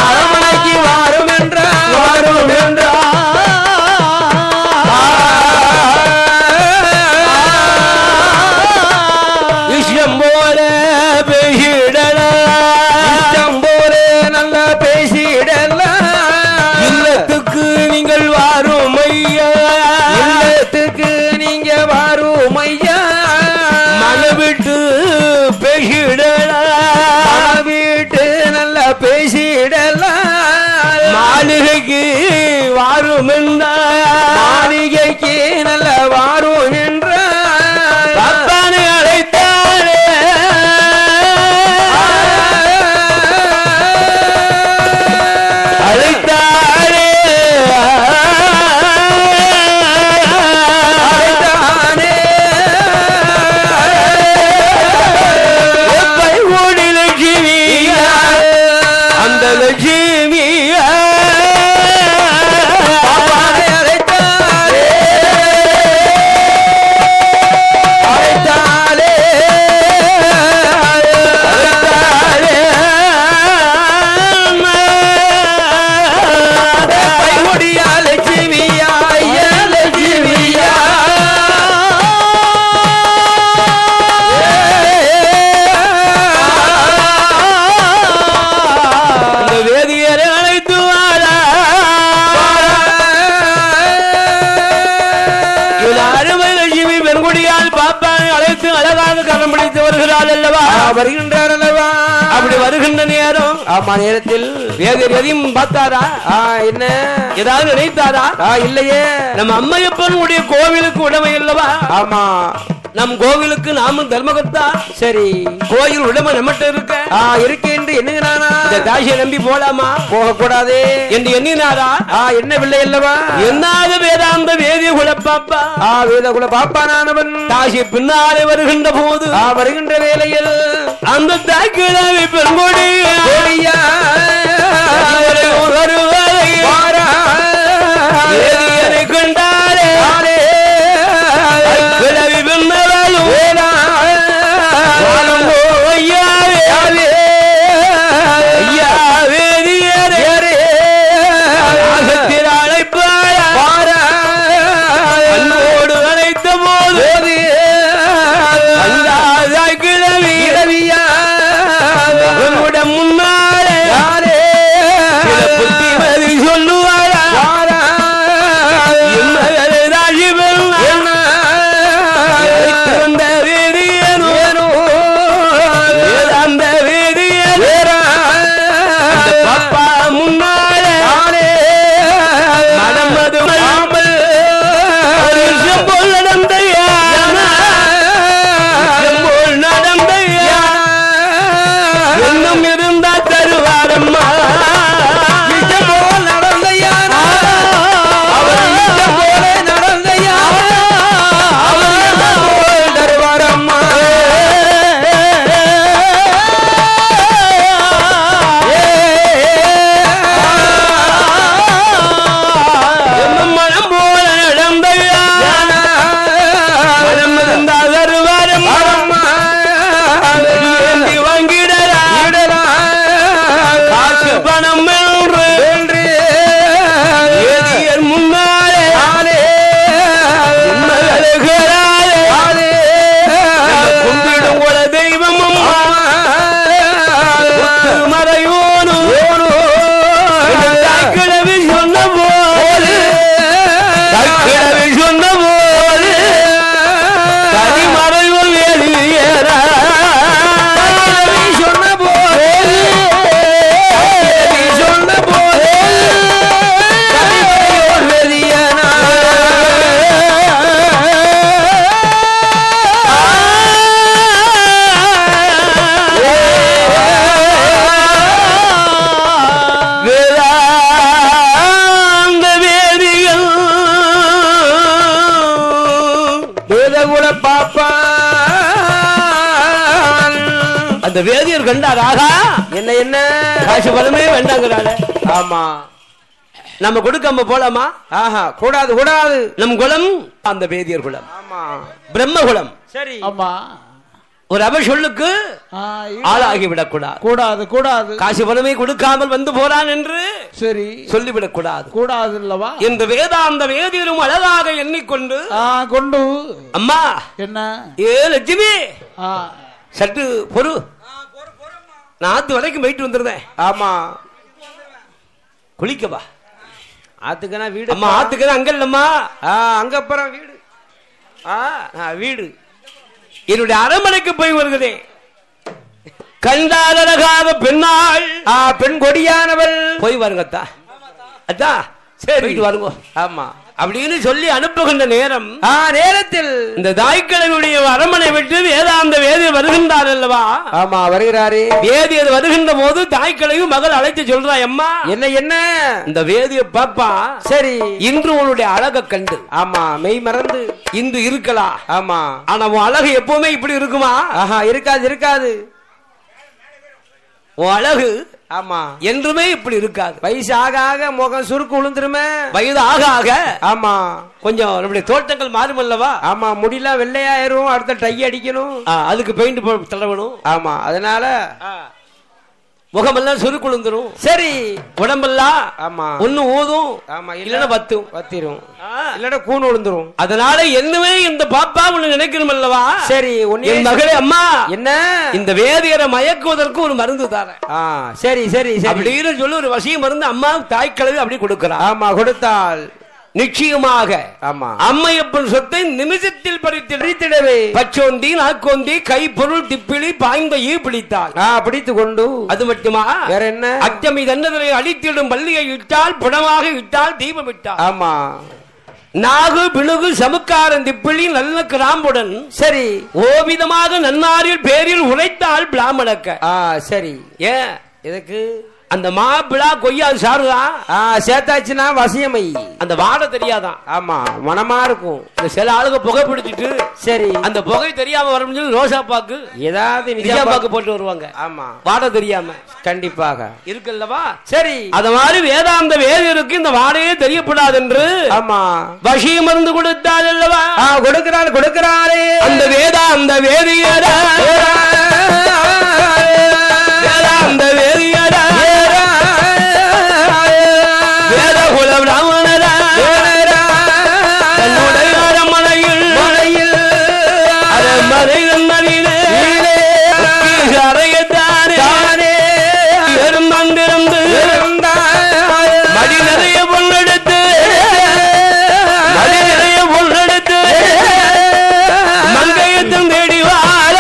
அரமனைக்கு வாரும் என்றால் விஷயம் போல பேசிடலாம். இல்லத்துக்கு நீங்கள் வாரும் ஐயா. இல்லத்துக்கு நீங்க வாரும் ஐயா. மனவிட்டு பேசிடலாம். வீட்டு நல்லா பேசிடலாம். மாளிகைக்கு வாரும் என்றால் மாளிகைக்கு நல்ல வாரும் என்றால் பப்பானை அழைத்தாரே. அழைத்தாரே கூடி லட்சுமியா. அந்த லட்சுமியா வருகின்றார் அல்லவா? அப்படி வருகின்ற நேரம் ஆமா நேரத்தில் வேதியர் எதையும் பார்த்தாரா? என்ன ஏதாவது நினைத்தாரா? இல்லையே. நம்ம அம்மையப்பனுடைய கோவிலுக்கு உடமை அல்லவா? ஆமா நம் கோவிலுக்கு நாமும் தர்மகர்த்தா. சரி கோயில் உடமை நம்மகிட்ட இருக்க இருக்கு என்று எண்ணுகிறானா? இந்த தாசியை நம்பி போலாமா? போகக்கூடாது என்று எண்ணினாரா? என்ன பிள்ளை அல்லவா? என்னாத வேதாந்த வேதிய குலப்பாப்பா வேத குல பாப்பானவன் தாசி பின்னாலே வருகின்ற போது வருகின்ற வேளையில் அந்த தாய்க்கிழமை பெருங்கொடி கண்டாரே கிழவி பின்னராலும் அந்த வேதியர் கண்டாராகா என்ன என்ன காசு பலமே வேண்டாங்கிறாள். ஆமா நம்ம கொடுக்காம போலாமா? கூடாது கூடாது. நம் குலம் அந்த வேதியர் குலம். ஆமா பிரம்ம குலம். சரி ஆமா ஒரு அவசொல்லுக்கு ஆளாகிவிடக் கூடாது. கூடாது கூடாது. காசு பணமே கொடுக்காமல் வந்து போறான் என்று சரி சொல்லிவிடக் கூடாது. கூடாது அல்லவா? இந்த வேதாந்த வேதியரும் அழகாக எண்ணிக்கொண்டு கொண்டு அம்மா என்ன லட்சுமி சற்று பொறு, நான் ஆத்து வரைக்கும் போயிட்டு வந்துருந்தேன். ஆமா குளிக்கவா? ஆத்துக்குனா வீடு. அம்மா ஆத்துக்குனா அங்க இல்லம்மா, அங்க அப்புறம் வீடு. வீடு என்னுடைய அரண்மனைக்கு போய் வருகிறேன். கண்டாலழகாத பெண்ணாள், பெண் கொடியானவள். போய் வருங்கத்தா. அத்தா சரி வருங்க. ஆமா அப்படின்னு சொல்லி அனுப்புகின்ற நேரம் நேரத்தில் இந்த தாய்க்கிழமையுடைய அரண்மனை விட்டு வேதாந்த வேதியர் வருகின்றார் அல்லவா? ஆமா வருகிறாரே. வேதியர் வருகின்ற போது தாய்க்கிழமை மகள் அழைத்து சொல்றா, அம்மா என்ன என்ன இந்த வேதிய பாப்பா சரி இன்று உன்னுடைய அழக கண்டு ஆமா மெய் மறந்து இன்று இருக்கலாம். ஆமா ஆனா உன் அழகு எப்பவுமே இப்படி இருக்குமா? இருக்காது இருக்காது. உன் அழகு ஆமா என்றுமே இப்படி இருக்காது. வயசு ஆக ஆக முகம் சுருக்கு விழுந்துருமே. வயது ஆக ஆக ஆமா கொஞ்சம் நம்முடைய தோட்டங்கள் மாறும் அல்லவா? ஆமா முடியெல்லாம் வெள்ளையாயிரும். அடுத்த டை அடிக்கணும், அதுக்கு பெயிண்ட் தடவணும். ஆமா அதனால முகமெல்லாம் சுருக்குழுந்துரும். சரி உடம்பெல்லாம் ஆமா ஒண்ணு ஊதும், ஆமா இல்லன்னா வத்திரும், இல்லன்னா கூண் விழுந்துரும். அதனால என்னவே இந்த பாப்பா ஒண்ணு நினைக்கணும் அல்லவா? சரி என் மகளே அம்மா என்ன இந்த வேதியரை மயக்குவதற்கு ஒரு மருந்து தாரேன். சரி சரி அப்படின்னு சொல்லி ஒரு வசியம் மருந்து அம்மா தாய்க்கிழவி அப்படி கொடுக்கிறார். ஆமா கொடுத்தாள். நிச்சயமாக ஆமா அம்மையப்பன் சொத்தை நிமிஷத்தில் பறித்திடவே பச்சோந்தி நாக்கோந்தி கைப்பொருள் திப்பிலி பாய்ந்த ஈ பிடித்தாள். பிடித்து கொண்டு அது மட்டுமா வேற என்ன அச்சமி தன்னதனை அழித்திடும் பள்ளியை இட்டால் புடமாக இட்டால் தீபம் இட்டால். ஆமா நாகு பிணுகு சமுக்காரன் திப்பிலி நல்ல கிராம்புடன் சரி ஓவிதமாக நன்னாரில் பேரில் உரைத்தாள் பிராமணக்க. சரி ஏன் எதுக்கு அந்த மாப்பிளா கொய்யா சாருதான் சேர்த்தாச்சுன்னா வசியமை அந்த வாடை தெரியாதான். ஆமா மனமா இருக்கும். இந்த சில ஆளுங்க புகை பிடிச்சிட்டு சரி அந்த புகை தெரியாம வரும் சொல்லி ரோசா பாக்கு ஏதாவது நிஜா பாக்கு போட்டு வருவாங்க. ஆமா வாடை தெரியாம கண்டிப்பாக இருக்குல்லவா. சரி அத மாதிரி வேதாந்த வேதியருக்கு இந்த வாடையே தெரியப்படாது என்று ஆமா வசிய மருந்து கொடுத்தாள் அல்லவா. கொடுக்கிறாரே அந்த வேதாந்த வேதியர வேதாந்த வேதியர வேதகுல பிராமணர தன்னுடைய அரமனையில் அரமனையில் மதியிலே அறையத்தானே எருமந்திருந்து மடி நிறைய பொண்ணெடுத்து மங்கையத்தும் தேடி வாழ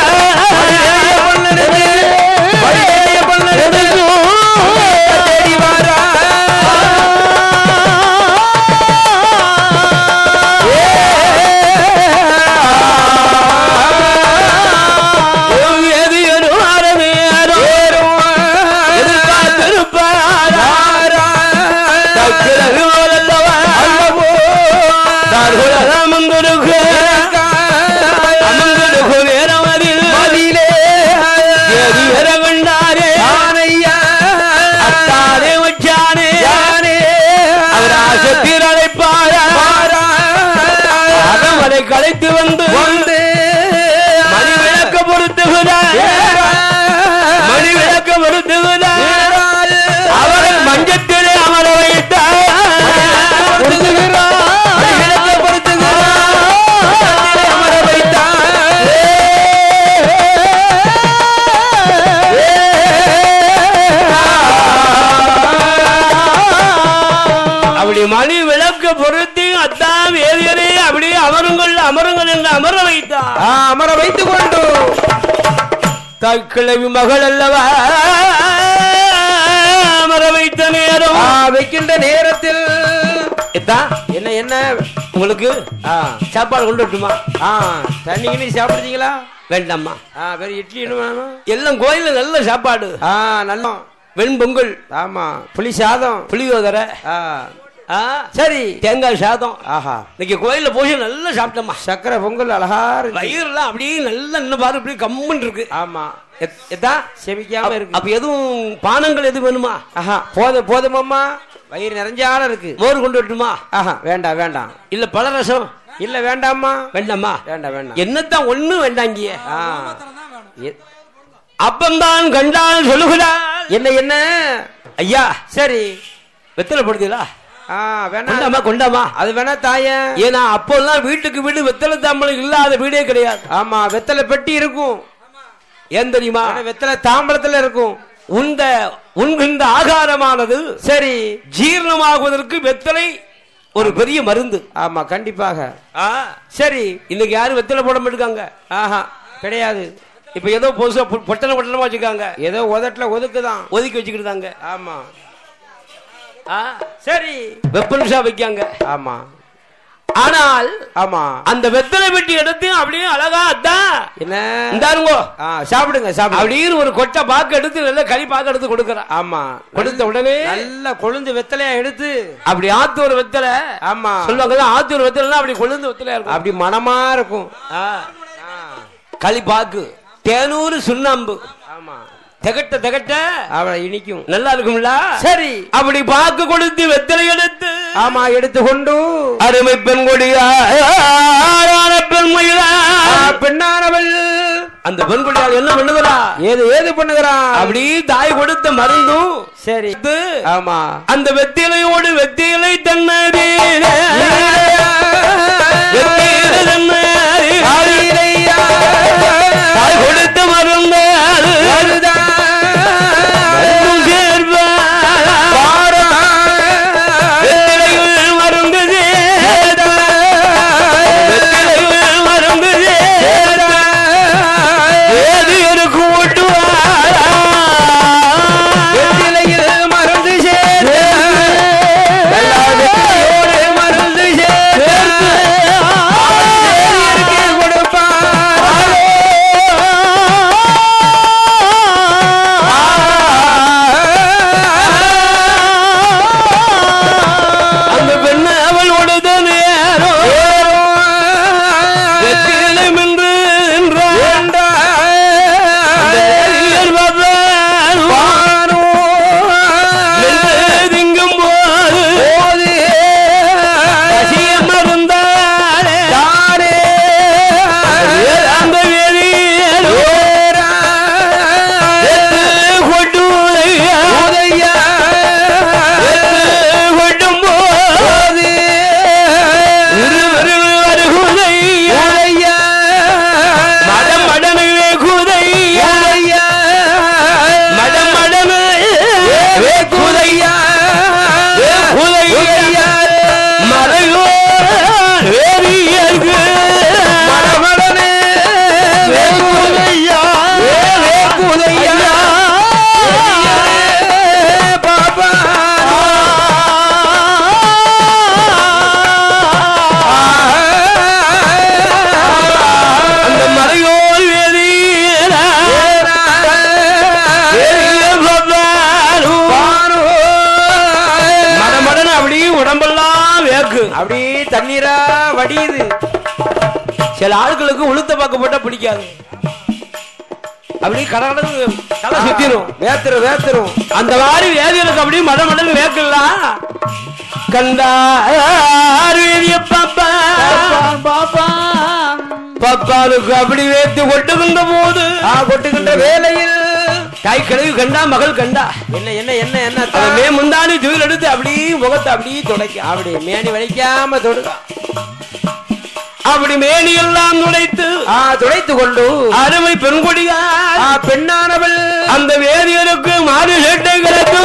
கலைத்து வந்து மணி விளக்க பொருத்துகிறார் அவர்கள் மஞ்சத்திலே அமர வைத்தார். அப்படி மணி விளக்க பொருத்தி அத்தான் வேதியரே அப்படி அமருங்கள் என்று அமர வைத்தார். அமர வைத்துக் கொண்டு கிழவி மகள் அல்லவா அமர வைத்த நேரம் வைக்கின்ற நேரத்தில் என்ன என்ன உங்களுக்கு சாப்பாடு கொண்டு வரட்டுமா? தண்ணி சாப்பிடுறீங்களா? வேண்டாமா. வேற இட்லி எல்லாம் கோயில நல்ல சாப்பாடு. நல்ல வெண்பொங்கல். ஆமா புளி சாதம் புளியோதரை. சரி தேங்காய் சாதம். இன்னைக்கு கோயில போய் நல்லா சாப்பிட்டோமா. சக்கரை பொங்கல் அழகா வயிறுலாம் அப்படியே நல்லா இன்னும் பாரு இப்படி கம்முன்னு இருக்கு. ஆமா செமிக்காம இருக்கு. அப்ப எதுவும் பானங்கள் எதுவும் வேணுமா? போதுமாம்மா வயிறு நிறைஞ்சால இருக்கு. மோர் கொண்டு வரட்டுமா? வேண்டாம் வேண்டாம். இல்ல பழரசம் இல்ல வேண்டாமா. வேண்டாமா வேண்டாம். என்னத்தான் ஒண்ணும் வேண்டாங்க. அப்பந்தான் கண்டால் சொல்லுகிறார். என்ன ஐயா சரி வெத்தலை போடுதீங்களா? வேண்டாமா கொண்டாமா. அது வேணா தாய. ஏன்னா அப்பெல்லாம் வீட்டுக்கு வீடு வெத்தலை தாம்பலம் இல்லாத வீடே கிடையாது. ஆமா வெத்தலை பெட்டி இருக்கும். ஏன் தெரியுமா? வெத்தலை தாம்பலத்துல இருக்கும். உண்கின்ற ஆகாரமானது சரி ஜீரணமாகுவதற்கு வெத்தலை ஒரு பெரிய மருந்து. ஆமா கண்டிப்பாக. சரி இன்னைக்கு யாரும் வெத்தலை போட மாட்டாங்க. கிடையாது. இப்ப ஏதோ பொட்டனமா வச்சுக்காங்க. ஏதோ உதட்டுல ஒதுக்கி வச்சுக்கிட்டாங்க. ஆமா சரி வெப்பனிஷா வைக்காங்க. ஆமா ஆனால் ஆமா அந்த வெத்தலை பெட்டி எடுத்து அப்படியே அழகா அதான் என்ன இந்தாருங்கோ சாப்பிடுங்க அப்படின்னு ஒரு கொட்டை பாக்கு எடுத்து நல்ல களி பாக்கு எடுத்து கொடுக்கற. ஆமா கொடுத்த உடனே நல்ல கொழுந்து வெத்தலையா எடுத்து அப்படி ஆத்தூர் வெத்தலை. ஆமா சொல்லுவாங்க ஆத்தூர் வெத்தலை அப்படி கொழுந்து வெத்தலையா இருக்கும். அப்படி மனமா இருக்கும். களி பாக்கு தேனூர் சுண்ணாம்பு. ஆமா திகட்ட அவளை இனிக்கும் நல்லா இருக்கும்ல. சரி அப்படி பாக்கு கொடுத்து வெத்தலை எடுத்து ஆமா எடுத்துக்கொண்டு அருமை பெண் கொடியான பெண்மயிலா பெண்ணானவள் அந்த பெண் கொடியால் என்ன பண்ணுகிறா? ஏது பண்ணுகிறா? அப்படி தாய் கொடுத்த மருந்தும் சரி ஆமா அந்த வெத்திலையோடு வெத்திலை தன்னதே தாய் கொடுத்த மருந்து மருந்து வடியுது. சில ஆட்களுக்கு உளுத்த பாக்கு போட்டா பிடிக்காது, அப்படி கடகடன்னு தலை சுத்திரும், வேத்துரும். அந்த மாதிரி வேதியனுக்கு அப்படி மட மடன்னு வேக்கலாம். கண்டார் வேதிய பாப்பா பாப்பாளுக்கு அப்படி வேத்து கொட்டுகின்ற போது, கொட்டுகின்ற வேளையில் தாய் கிழவி கண்டா, மகள் கண்டா, என்ன மே முந்தானி தூயில் எடுத்து அப்படி முகத்தை அப்படி துடைக்க, அப்படி மேனி வலிக்காம தொடுக்க, அப்படி மேனி எல்லாம் துடைத்து கொண்டு அருமை பெண்கொடியார் பெண்ணானவள் அந்த வேதியருக்கு மாறு சேட்டை கிடக்கு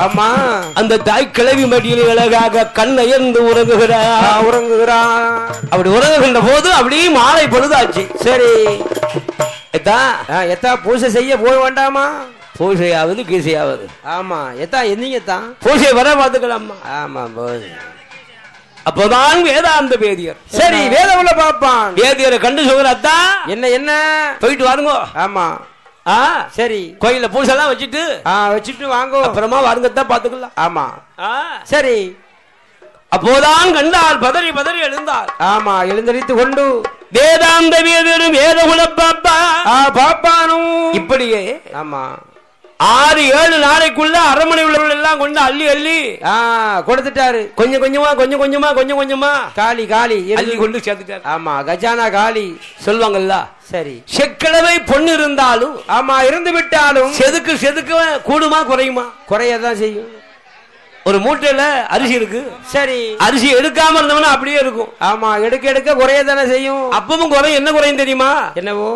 அம்மா அந்த தாய் கிழவி மடியில் அழகாக கண் அயர்ந்து உறங்குகிறார். அப்படி உறங்குகின்ற போது அப்படியே மாலை பொழுதாச்சு. சரி எத்தா பூஜை செய்ய போக வேண்டாமா? பூஜையாவது கீசையாவது. ஆமா எத்தா என்னீங்க பூஜை வர பார்த்துக்கலாமா? ஆமா போது. அப்போதான் வேதாந்த வேதியர். சரி வேதவுல பாப்பான். வேதியரை கண்டு சொல்கிறதா என்ன போயிட்டு வாருங்க. ஆமா சரி கோயில பூசை எல்லாம் வச்சுட்டு வாங்க, அப்புறமா வாருங்கத்தான் பாத்துக்கலாம். ஆமா சரி. அப்போதான் கண்டால் பதறி பதறி எழுந்தார். ஆமா எழுந்தரித்து கொண்டு வேதாந்த வேதியரும் வேதகுல பாப்பா பாப்பானும் இப்படியே ஆமா 6-7 நாளைக்குள்ள அரண்மனை உள்ளவர்கள் எல்லாம் கொண்டு அள்ளி அள்ளி கொடுத்துட்டாரு. கொஞ்சம் கொஞ்சமா காலி அள்ளி கொண்டு சேர்த்துட்டாரு. ஆமா கஜானா காலி சொல்வாங்கல்ல. சரி செக்கிழமை பொண்ணு இருந்தாலும் ஆமா இருந்து விட்டாலும் செதுக்கு கூடுமா குறையுமா? குறையதான் செய்யும். ஒரு மூட்டையில அரிசி இருக்கு. சரி அரிசி எடுக்காம இருந்தவனா அப்படியே இருக்கும். ஆமா எடுக்க குறையதானே செய்யும். அப்பவும் குறையும். என்ன குறையும் தெரியுமா? என்னவோ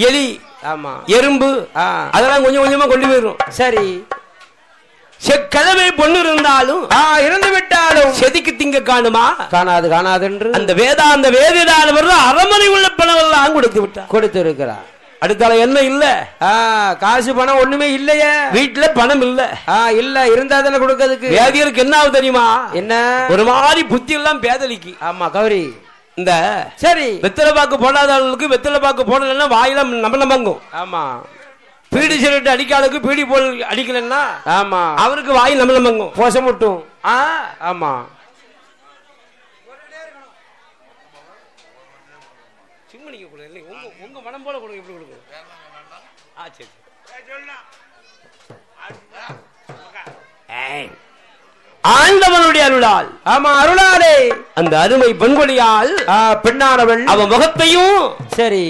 எலி, ஆமா எறும்பு, அதெல்லாம் கொஞ்சம் கொஞ்சமா கொண்டு போயிடும். சரி செக்கிழமை பொண்ணு இருந்தாலும் இருந்து விட்டாலும் செதுக்கி திங்க காணுமா? காணாது என்று அந்த வேதாந்த வேதியர் அரண்மனை உள்ள பணம் கொடுத்து விட்டார். கொடுத்து இருக்கிறார். அடுத்தால என்ன இல்ல? காசு பணம் ஒண்ணுமே இல்லையே. வீட்டுல பணம் இல்ல. இல்ல இருந்தா தானே கொடுக்கிறதுக்கு. வேதியருக்கு என்ன ஆகுது தெரியுமா? என்ன ஒரு மாதிரி புத்தி எல்லாம் பேதலிக்கு. ஆமா கௌரி. இந்த சரி வெத்தலை பாக்கு போடாதவர்களுக்கு வெத்தலை பாக்கு போடலன்னா வாயில நம்பங்கும். ஆமா பீடி சிகரெட் அடிக்காளுக்கு பீடி போல் அடிக்கலன்னா ஆமா அவருக்கு வாயில் நம்பங்கும், போச முட்டும். ஆமா உங்க மனம் போல கொடுங்க. எப்படி கொடுங்க? ஆண்டவனுடைய அருளால். ஆமா அருளாலே அந்த அருமை பெண்கொடியால் பெண்ணானவள் அவன் முகத்தையும் சரி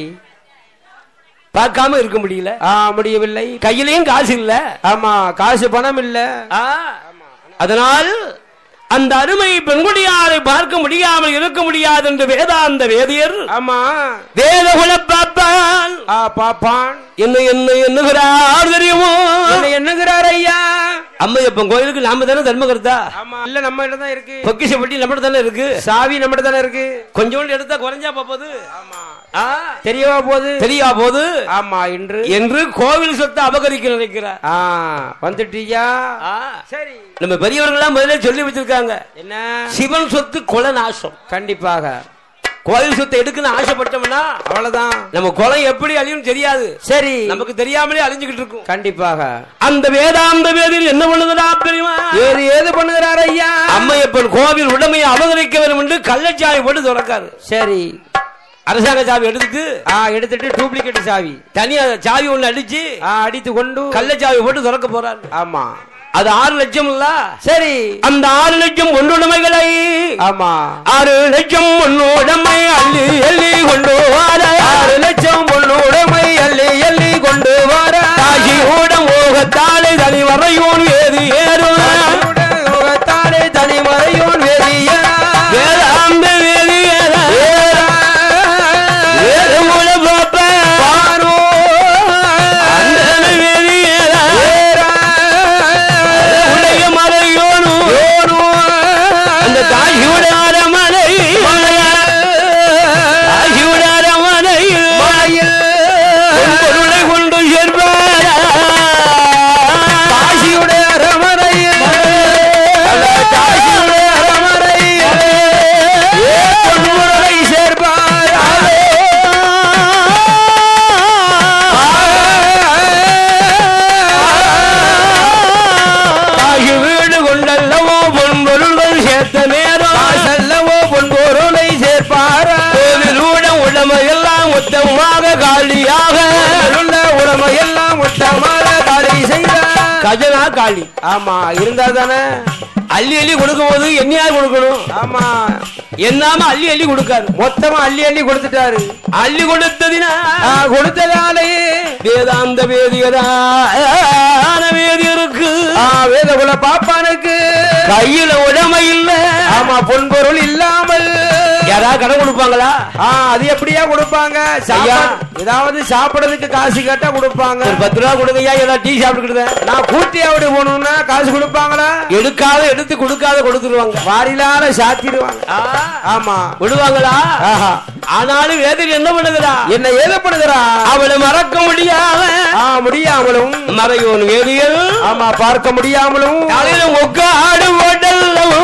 பார்க்காம இருக்க முடியல. முடியவில்லை. கையிலையும் காசு இல்ல. ஆமா காசு பணம் இல்ல. அதனால் அந்த அருமை பெண்குடியாரை பார்க்க முடியாமல் இருக்க முடியாது என்று வேதாந்த வேதியர் ஆமா வேதகுல பாப்பான் பாப்பான் என்ன எண்ணுகிறார் தெரியுமோ? எண்ணுகிறார் ஐயா. அம்மையப்பன் கோயிலுக்கு நாம தானே தர்மகர்த்தா. ஆமா, இல்ல நம்ம கிட்ட தான் இருக்கு. பொக்கிஷப்பட்டி நம்மகிட்ட தானே இருக்கு. சாவி நம்மகிட்ட தானே இருக்கு. கொஞ்சோண்டு எடுத்தா குறைஞ்சா போகுது. ஆமா, தெரியவா போகுது, தெரியா போகுது. ஆமா, என்று கோவில் சொத்தை அபகரிக்க நினைக்கிறார். வந்துட்டியா? சரி, நம்ம பெரியவர்கள் முதல்ல சொல்லி வச்சிருக்காங்க. என்ன? சிவன் சொத்து கொலை நாசம். கண்டிப்பாக கோயில் சொத்தை எடுக்கணும் ஆசைப்பட்டோம்னா அவ்வளவுதான். நம்ம கொலை எப்படி அழியும் தெரியாது. சரி, நமக்கு தெரியாமலே அழிஞ்சுக்கிட்டு இருக்கும். கண்டிப்பாக. அந்த வேதாந்த வேதியில் என்ன பண்ணுகிறா தெரியுமா? வேறு ஏது பண்ணுகிறார் ஐயா? அம்மையப்பன் கோவில் உடமையை அபகரிக்க வேண்டும் என்று கள்ளச்சாவி போட்டு திறக்காரு. சரி, அரசாங்க சாவி எடுத்துட்டு டூப்ளிகேட் சாவி தனியா சாவி ஒண்ணு அடிச்சு அடித்து கொண்டு கள்ளச்சாவி போட்டு திறக்க போறாரு. ஆமா, அது 6 லட்சம் இல்ல. சரி, அந்த 6 லட்சம் பொன்னுடைமைகளை, ஆமா, 6 லட்சம் பொன்னுடைமை அள்ளி எள்ளி கொண்டு வர, 6 லட்சம் பொன்னுடைமை அள்ளி எள்ளி கொண்டு வர, காசியோட மோகத்தாலே தனி வரையோன் வேதி ஏறும், மோகத்தாலே தனி வரையோன் வேதி வேதாந்த வேதி ஏற மூல பாப்ப பாரோ அந்த வேதி ஏற உடைய மலையோனு அந்த காசியோட அரமனை காசியோட அரமனை பொருளை கொண்டு சேர்ப்பார காசியுடைய அரமனை காசியுடைய அரமனை பொருளை சேர்ப்பார். காசு வீடு கொண்டல்லவோ பொன்பொருள்கள் சேர்த்த நேரம் அல்லவோ பொன்பொருளை சேர்ப்பார். கோவிலூடம் உடமையெல்லாம் மொத்தமாக காலியாக உடமையெல்லாம் மொத்தமாக காலி செய்தார். கஜனா காலி. ஆமா, இருந்தா தானே அள்ளி அள்ளி கொடுக்கும் போது என்னையா கொடுக்கணும். ஆமா, என்னாம அள்ளி அள்ளி கொடுக்காரு. மொத்தமா அள்ளி அள்ளி கொடுத்துட்டாரு. அள்ளி கொடுத்ததினா கொடுத்ததாலே வேதாந்த வேதியரான வேதியருக்கு வேதகுல பாப்பானுக்கு கையில உடமை இல்ல. ஆமா, பொன்பொருள் இல்லாமல் யாராவது கடன் கொடுப்பாங்களா? அது எப்படியா கொடுப்பாங்க? ஏதாவது சாப்பிடறதுக்கு காசு கேட்டா கொடுப்பாங்க. ஒரு 10 ரூபா கொடுங்கய்யா, ஏதாவது டீ சாப்பிட்டுக்கிட்டேன். நான் கூட்டி அப்படி போகணும்னா காசு கொடுப்பாங்களா? எடுக்காத எடுத்து கொடுக்காத கொடுத்துருவாங்க. வாரிலால சாத்திடுவாங்க. ஆமா, விடுவாங்களா? ஆனாலும் வேதில் என்ன பண்ணுகிறா? என்ன ஏத பண்ணுகிறா? அவளை மறக்க முடியாம முடியாமலும் மறையோன் வேதியல். ஆமா, பார்க்க முடியாமலும் தலையில ஒக்காடு ஓட்டல்லவோ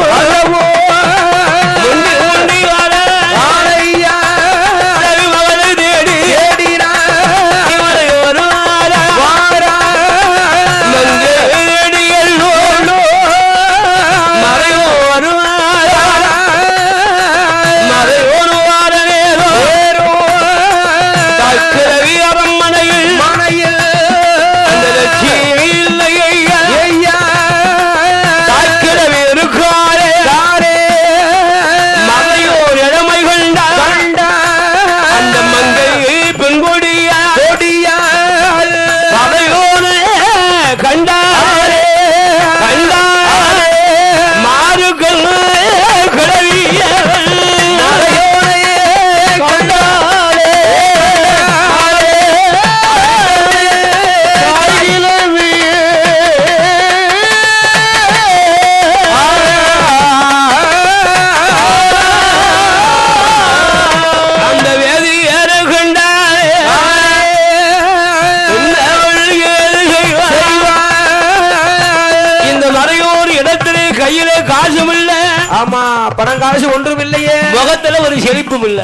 பணம் காசு ஒன்றும் இல்லையே. முகத்துல ஒரு செழிப்பும் இல்ல.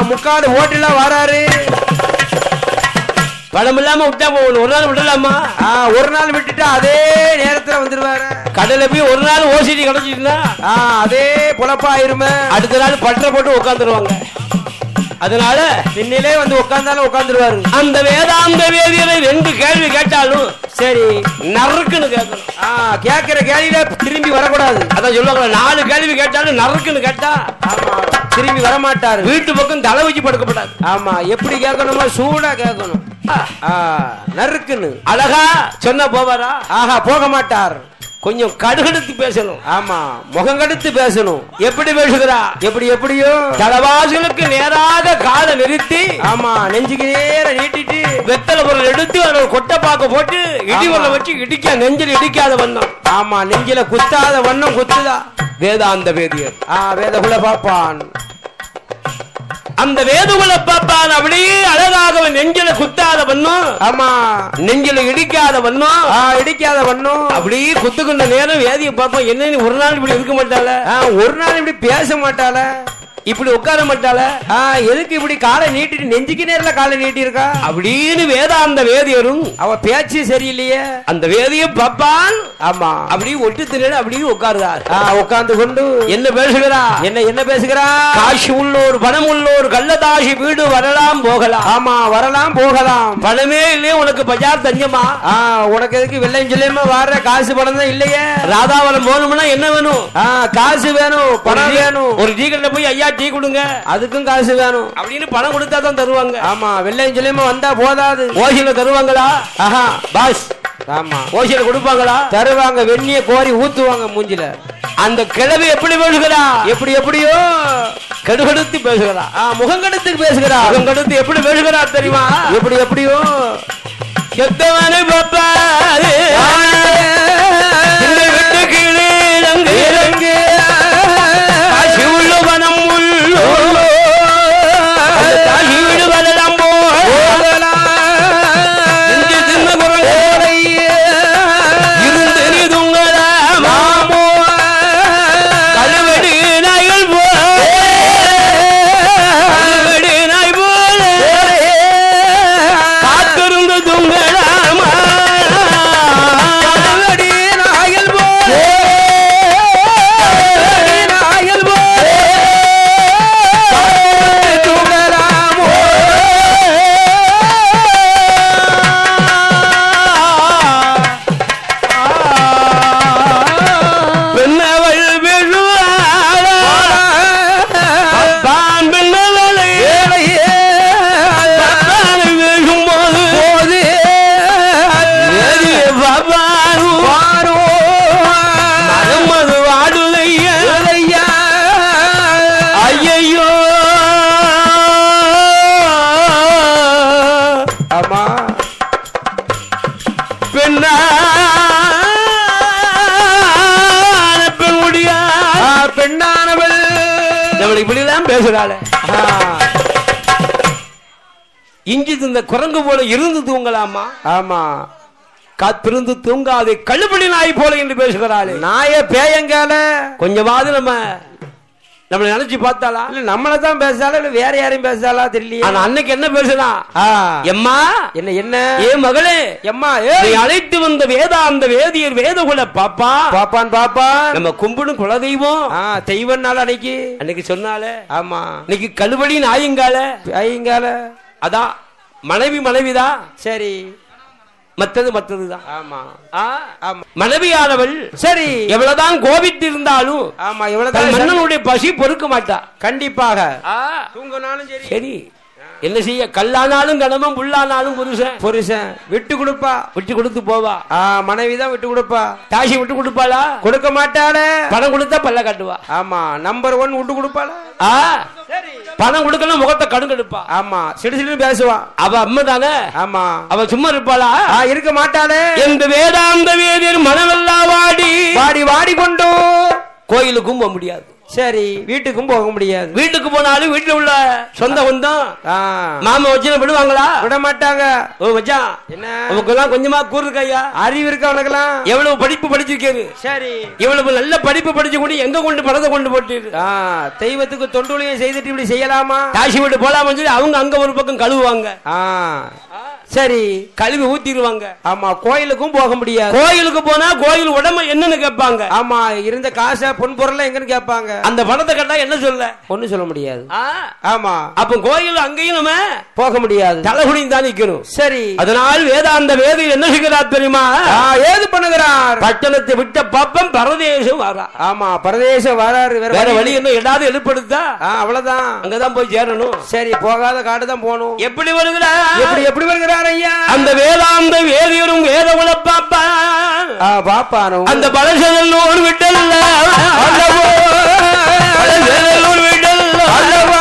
முக்காடு ஓட்டில வராரு. பணம் இல்லாம விட்டா போகணும். ஒரு நாள் விடலாமா? ஒரு நாள் விட்டுட்டா அதே நேரத்துல வந்துருவாரு. கடலை போய் ஒரு நாள் ஓசிடி கிடைச்சிட்டுனா அதே பொழப்பாயிருமே. அடுத்த நாள் பற்ற போட்டு உட்காந்துருவாங்க. அதனால பின்னிலே வந்து உட்கார்ந்தாலும் உட்கார்ந்துருவாரு. அந்த வேதாந்த வேதியரை 2 கேள்வி கேட்டாலும் சரி நறுக்குன்னு கேட்கணும். கேட்கிற கேள்வியில திரும்பி வரக்கூடாது. அதான் சொல்லுவாங்க 4 கேள்வி கேட்டாலும் நறுக்குன்னு கேட்டா திரும்பி வரமாட்டாரு. வீட்டு பக்கம் தலை வச்சு படுக்கப்படாது. ஆமா, எப்படி கேட்கணுமோ சூடா கேட்கணும். நறுக்குன்னு அழகா சொன்ன போவாரா? போக மாட்டார். கொஞ்சம் கடுகடுத்து பேசணும். ஆமா, முகம் கடுத்து பேசணும். எப்படி பேசுகிறா? எப்படியோ தலவாசலுக்கு நேராக காலை நிறுத்தி, ஆமா, நெஞ்சுக்கு நேர நீட்டிட்டு வெத்தலை பொருள் எடுத்து அதோட கொட்டை பாக்க போட்டு இடிவரை வச்சு இடிக்க, நெஞ்சில் இடிக்காத வண்ணம். ஆமா, நெஞ்சில குத்தாத வண்ணம் குத்துதா வேதாந்த வேதியர். வேதகுல பாப்பான். அந்த வேதகுல பாப்பான் அப்படியே அழகாக நெஞ்சில குத்தாத வண்ணம். ஆமா, நெஞ்சில இடிக்காத வண்ணம். இடிக்காத வண்ணம் அப்படியே குத்துக்கின்ற நேரம் வேதிய பாப்பா என்ன ஒரு நாள் இப்படி இருக்க மாட்டாள, ஒரு நாள் இப்படி பேச மாட்டாள, இப்படி உட்கார மாட்டாள. எதுக்கு இப்படி காலை நீட்டிட்டு நெஞ்சுக்கு நேரில் காலை நீட்டி இருக்கா அப்படின்னு வேதாந்த வேதியரும். அவ பேச்சு சரியில்லையே. அந்த வேதிய பாப்பான். ஆமா, அப்படியே ஒட்டு திரண்டு அப்படியே உட்காருதார். உட்கார்ந்து கொண்டு என்ன பேசுகிறா? என்ன பேசுகிறா? காசு உள்ளோர் பணம் உள்ளோர் கள்ளதாசி வீடு வரலாம் போகலாம். ஆமா, வரலாம் போகலாம். பணமே இல்லையே உனக்கு பஜார் தஞ்சமா? உனக்கு எதுக்கு வெள்ளையும் சொல்லியமா வர்ற காசு பணம் தான் இல்லையே. ராதாவரம் போகணும்னா என்ன வேணும்? காசு வேணும், பணம் வேணும். ஒரு டீ கடையில போய் ஐயா டீ கொடுங்க, அதுக்கும் காசு வேணும் அப்படின்னு பணம் கொடுத்தா தான் தருவாங்க. ஆமா, வெள்ளையும் சொல்லியமா வந்தா போதாது. ஓசியில தருவாங்களா? பாஸ். ஆமா, ஓசியில கொடுப்பாங்களா? தருவாங்க. வெண்ணிய கோரி ஊத்துவாங்க மூஞ்சில. அந்த கிழவி எப்படி பேசுகிறா? எப்படியோ கடுகடுத்து பேசுகிறா. முகங்கடுத்துக்கு பேசுகிறா. முகங்கடுத்து எப்படி பேசுகிறா தெரியுமா? எப்படியோ செத்தவனை பாப்பாரு விட்டு கீழே இறங்கு காசி உள்ள வனம் உள்ளோ காசி வீடு வரலாம் போகலாம் சின்ன குரல் இருந்து நீ தூங்கலாமோ கழுவெடு நாய்கள் கழுவெடு நாய் போல காத்திருந்து தூங்கலாமா கழுவெடு நாய்கள் போல நாய்கள் போல தூங்கலாமோ பெண்ணவள் வெள்ளுவாளா பப்பான் பெண்ணவளை பப்பானை வேழும்போது வேதிய பப்பானும் மனமது வாடுதையா ஐயையோ ஆமா, பெண்ணா பெண்முடியா பெண்ணானவள் நம்மளுக்கு இப்படிலாம் பேசுறாளே. இஞ்சி இந்த குரங்கு போல இருந்து தூங்கலாமா? ஆமா, காத்திருந்து தூங்காதே கழுபடி நாய் போல என்று பேசுகிறாளே. நாய பேயங்கால கொஞ்சமாவது நம்மளை நினைச்சு பார்த்தாளா? இல்ல நம்மளதான் பேசாலா இல்ல வேற யாரையும் பேசாலா தெரியலையே. ஆனா அன்னைக்கு என்ன பேசுனா? எம்மா என்ன ஏ மகளே, எம்மா நீ அழைத்து வந்த வேதாந்த வேதியர் வேதகுல பாப்பா பாப்பான் நம்ம கும்பிடும் குலதெய்வம் தெய்வம்னால அன்னைக்கு சொன்னாலே. ஆமா, இன்னைக்கு கழுபடி நாயுங்கால அதான் மனைவிதான். சரி, மற்றதுதான். ஆமா, மனைவியானவள் சரி எவ்வளவுதான் கோபித்து இருந்தாலும் ஆமா, எவ்வளவுதான் மன்னனுடைய பசி பொறுக்க மாட்டா. கண்டிப்பாக தூங்கினாலும் சரி. சரி, என்ன செய்ய? கல்லானாலும் கணவன், புல்லானாலும் புருஷன் விட்டு கொடுப்பா, விட்டு கொடுத்து போவா. மனைவிதான் விட்டு கொடுப்பா. தாசி விட்டு கொடுப்பாளா? கொடுக்க மாட்டாளே. பணம் கொடுத்தா பல்ல காட்டுவா. ஆமா, நம்பர் 1 விட்டு கொடுப்பாளா? பணம் கொடுக்கணும், முகத்தை கடுங்கெடுப்பா. ஆமா, சிடு பேசுவா. அவ அம்மா தானே. ஆமா, அவ சும்மா இருப்பாளா? இருக்க மாட்டாளே. எந்த வேதாந்த வேதியர் மனமெல்லாம் வாடி கொண்டு கோயிலுக்கும் போக முடியாது. சரி, வீட்டுக்கும் போக முடியாது. வீட்டுக்கு போனாலும் வீட்டுல உள்ள சொந்த பந்தம் மாமா வச்சு விடுவாங்களா? விட மாட்டாங்க. ஓ மச்சான், என்ன உனக்கெல்லாம் கொஞ்சமா கூறு இருக்கையா? அறிவு இருக்கா உனக்கெல்லாம்? எவ்வளவு படிப்பு படிச்சிருக்கேரு. சரி, இவ்வளவு நல்ல படிப்பு படிச்சு கூட எங்க கொண்டு பணத்தை கொண்டு போட்டு தெய்வத்துக்கு தொண்டுலையும் செய்துட்டு இப்படி செய்யலாமா? காசி வீட்டு போலாம சொல்லி அவங்க அங்க ஒரு பக்கம் கழுவுவாங்க. சரி, கழுவி ஊத்திடுவாங்க. ஆமா, கோயிலுக்கும் போக முடியாது. கோயிலுக்கு போனா கோயில் உடம்பு என்னன்னு கேட்பாங்க. ஆமா, இருந்த காசை பொன் பொருள் எங்கன்னு கேட்பாங்க. அந்த பணத்தை கேட்டா என்ன சொல்ல? ஒண்ணு சொல்ல முடியாது. ஆமா, அப்ப கோயில் அங்கேயும் நம்ம போக முடியாது. தலைகுடியும் தான் நிக்கணும். சரி, அதனால் வேதாந்த வேதி என்ன செய்கிறார் தெரியுமா? ஏது பண்ணுகிறார்? பட்டணத்தை விட்ட பாப்பம் பரதேசம் வரா. ஆமா, பரதேசம் வராரு. வேற வழி என்ன ஏதாவது எழுப்படுத்தா? அவ்வளவுதான், அங்கதான் போய் சேரணும். சரி, போகாத காடு தான் போகணும். எப்படி வருகிறார்? எப்படி வருகிறார் ஐயா? அந்த வேதாந்த வேதியரும் வேதகுல பாப்பா பாப்பானோ அந்த பலசனல்லோடு விட்டல்ல அல்லவோ பலசனல்லோடு விட்டல்ல அல்லவா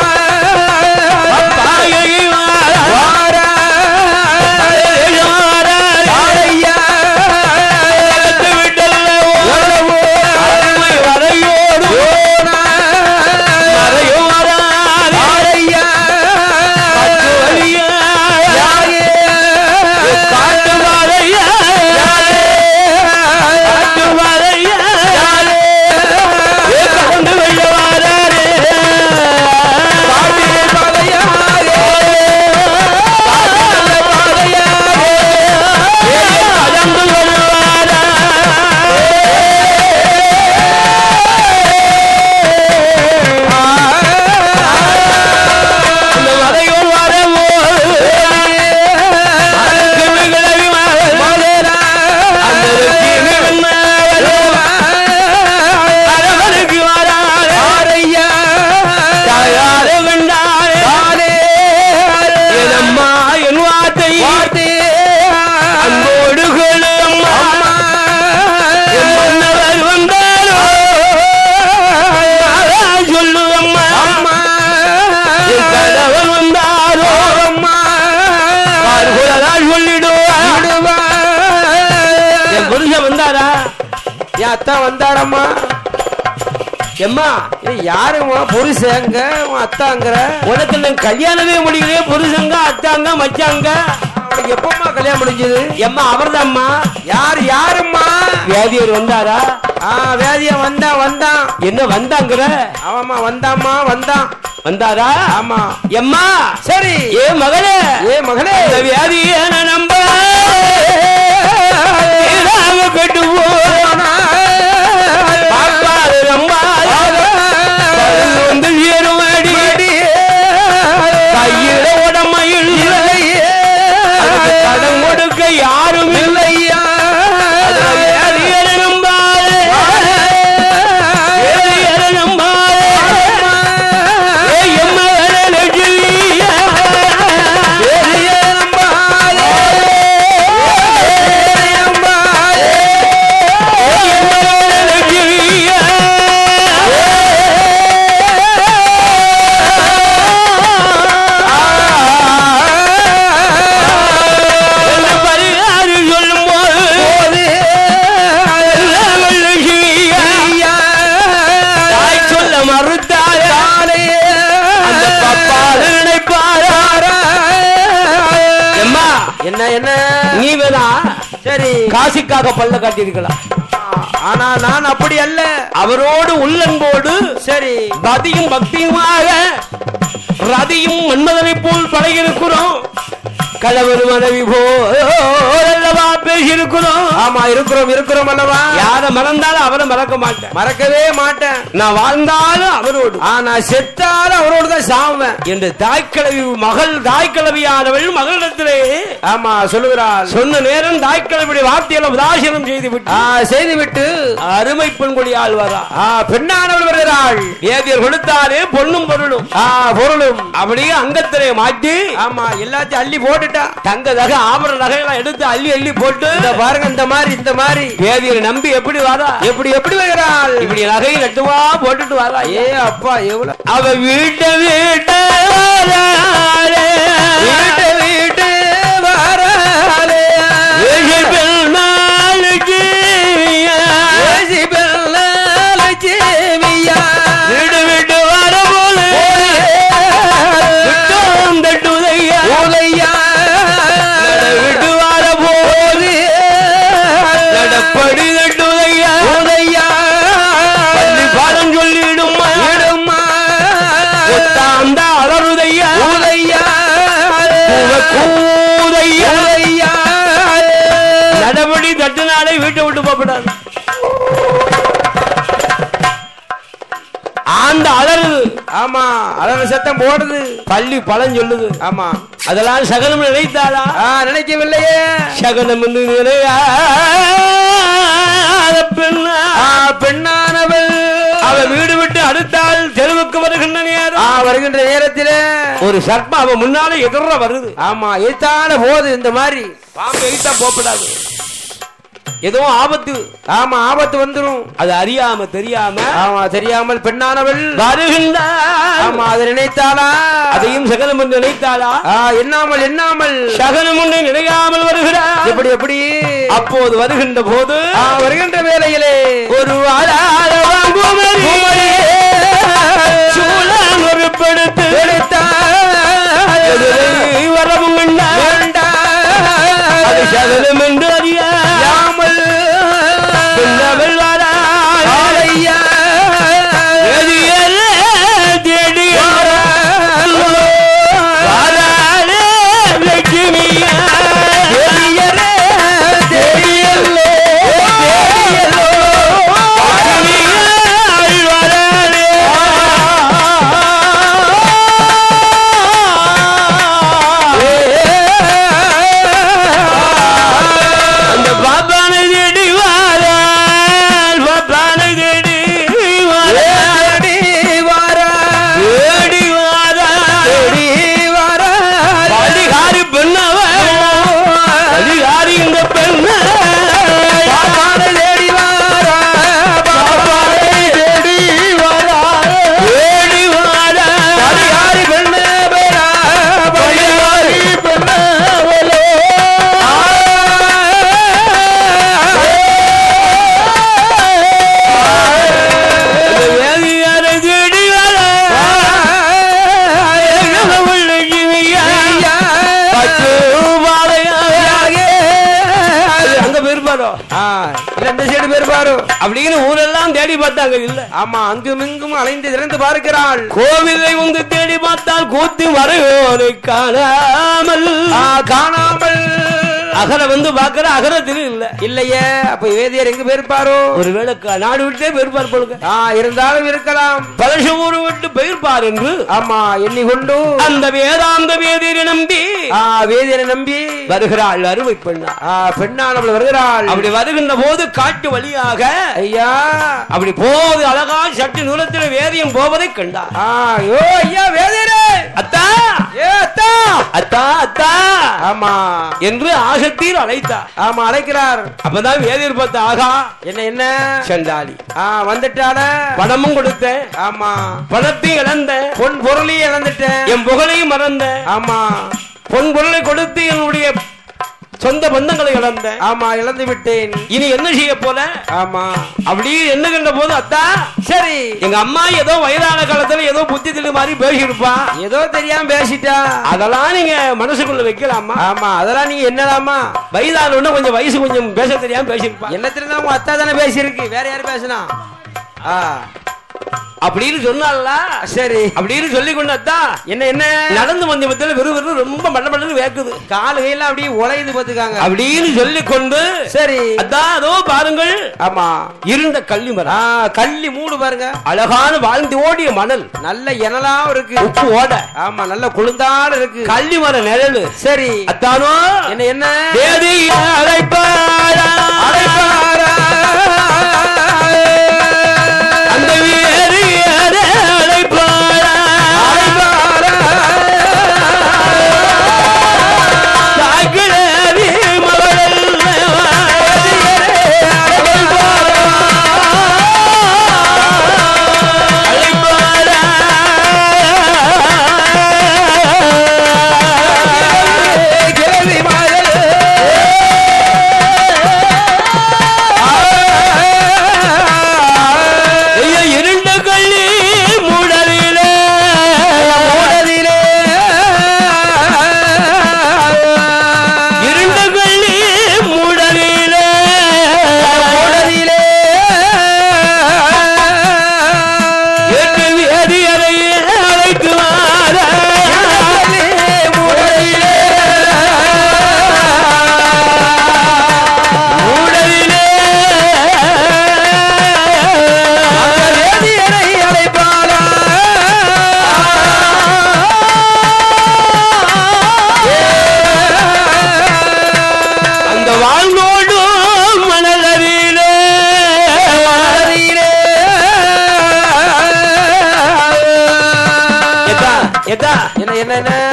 வந்தாரம்மா எம்மா யாருமா புருஷங்க அத்தாங்கிற உனக்கு நான் கல்யாணமே முடியலையே புருஷங்க அத்தாங்க மச்சாங்க அவனுக்கு எப்பமா கல்யாணம் முடிஞ்சது எம்மா அவர்தான்மா யாரும்மா வேதியர் வந்தாரா வேதிய வந்தான் என்ன வந்தாங்கிற ஆமாமா வந்தாரா ஆமா எம்மா சரி ஏ மகளே இந்த வியாதிய நம்ப கெட்டு போனா வந்து ஏறுவாடி கையில உடமையில் கடன் கொடுக்க யாரும் இல்லையா என்ன நீ வேணா சரி காசிக்காக பல்ல காட்டியிருக்கலாம் ஆனா நான் அப்படி அல்ல அவரோடு உள்ளன்போடு சரி பதியும் பக்தியுமாக ரதியும் மன்மதனை போல் பழகியிருக்கிறோம் கணவர் மனைவி போலவா பேசியிருக்கிறோம் ஆமா இருக்கிறோம் அல்லவா யார மறந்தாலும் அவரை மறக்கவே மாட்டேன் நான் வாழ்ந்தாலும் அவரோடு நான் செத்தாலும் அவரோடு தான் சாவேன் என்று தாய்க்கிழவியானவள் மகளிடத்திலே ஆமா சொல்லுகிறாள் சொன்ன நேரம் தாய்க்கிழவியுடைய வார்த்தையில உதாசீனம் செய்துவிட்டு அருமை பெண்கொடி ஆழ்வாரா பெண்ணானவள் வருகிறாள் வேதியர் கொடுத்தாரே பொண்ணும் பொருளும் அப்படியே அங்கத்திலே மாட்டி ஆமா எல்லாத்தையும் அள்ளி போட்டு தங்க நகை ஆபரண நகையெல்லாம் எடுத்து அள்ளி போட்டு பாருங்க இந்த மாதிரி வேதியரை நம்பி எப்படி வாரா எப்படி வருகிறாள் இப்படி நகை நட்டுவா போட்டுட்டு வாரா அப்பா எவ்வளவு அவ வீட்டு நடபடி தட்டுனாலே வீட்டை விட்டு போகப்படாது அந்த அலறு ஆமா அலறு சத்தம் போடுது பள்ளி பழம் சொல்லுது ஆமா அதெல்லாம் சகனம் நினைத்தாளா நினைக்கவில்லையே சகனம் பெண்ணானவள் அவ வீடு விட்டு அடுத்தால் தெருவுக்கு வருகின்ற நேரத்தில் ஒரு சர்ப்பம் அவ முன்னால எதிர வருது ஆமா எத்தான போது இந்த மாதிரி பாம்பு எய்த்தா போப்படாது ஏதோ ஆபத்து. ஆமா ஆபத்து வந்துரும். அது அறியாம தெரியாம. ஆமா தெரியாமல் பெண்ணானவள் வருகின்றாள். ஆமா அதை நினைத்தாளா? அதையும் சகலம் என்று நினைத்தாளா? எண்ணாமல் எண்ணாமல் சகலம் ஒன்று நினைக்காமல் வருகிறார். எப்படி எப்படி? அப்போது வருகின்ற போது வருகின்ற வேளையிலே ஒரு சூழல் ஒருப்படுத்து வரவும் அது சகலம் என்று அறியாமல் அப்படின்னு ஊரெல்லாம் தேடி பார்த்தாங்க. இல்ல. ஆமா அங்கும் இங்கும் அலைந்து திறந்து பார்க்கிறாள். கோவிலை வந்து தேடி பார்த்தால் கூத்து வருவோரை காணாமல் காணாமல் அகர வந்து பாக்குற அகரத்தில் இல்ல. இல்லையே. அப்ப வேதியர் எங்க போயிருப்பாரோ? ஒருவேளை நாடு விட்டே போயிருப்பார் போலுங்க. இருந்தாலும் இருக்கலாம். பலச ஊரு விட்டு போயிருப்பார் என்று ஆமா எண்ணிக்கொண்டு அந்த வேதாந்த வேதியரை நம்பி வேதியரை நம்பி வருகிறாள் அருமை பெண்ணா. பெண்ணானவள் வருகிறாள். அப்படி வருகின்ற போது காட்டு வழியாக ஐயா அப்படி போவது அழகா சற்று தூரத்தில் வேதியம் போவதை கண்டா. ஐயோ ஐயா வேதியரே அத்தா ஏ அத்தா அத்தா அத்தா ஆமா என்று ஆசத்தில் அழைத்தார். ஆமா அழைக்கிறார். அப்பதான் வேதியர் பார்த்த ஆகா என்ன என்ன சண்டாளி வந்துட்டால பணமும் கொடுத்தேன். ஆமா பணத்தையும் இழந்தேன். பொன் பொருளையும் இழந்துட்டேன். என் புகழையும் மறந்தேன். ஆமா பொன் பொருளை கொடுத்து என்னுடைய சொந்த பந்தங்களை இழந்தேன். ஆமா இழந்து விட்டேன். இனி என்ன செய்ய போல? ஆமா அப்படி என்னகின்ற போது அத்தா சரி எங்க அம்மா ஏதோ வயதான காலத்துல ஏதோ புத்தி தெளி மாதிரி பேசியிருப்பா. ஏதோ தெரியாம பேசிட்டா. அதெல்லாம் நீங்க மனசுக்குள்ள வைக்கலாமா? ஆமா அதெல்லாம் நீங்க என்னலாமா? வயதான கொஞ்சம் வயசு கொஞ்சம் பேச தெரியாம பேசியிருப்பா. என்ன தெரிஞ்சா உங்க அத்தா தானே பேசியிருக்கு. வேற யாரு பேசினா? அப்படின்னு சொன்னால சரி அப்படின்னு சொல்லி கொண்டா என்ன என்ன நடந்து வந்த பத்தில வெறும் ரொம்ப மண்ண வேக்குது. காலு கையெல்லாம் அப்படியே உழையுது பாத்துக்காங்க. அப்படின்னு சொல்லி கொண்டு சரி அதான் அதோ பாருங்கள். ஆமா இருந்த கள்ளி மரம் கள்ளி மூடு பாருங்க. அழகான வாழ்ந்து ஓடிய மணல் நல்ல எனலாம் இருக்கு. உப்பு ஓட ஆமா நல்ல குளிர்ந்தாடு இருக்கு. கள்ளி மரம் நிழலு சரி அத்தானோ என்ன என்ன அழைப்பாரா அழைப்பாரா அந்த வேறு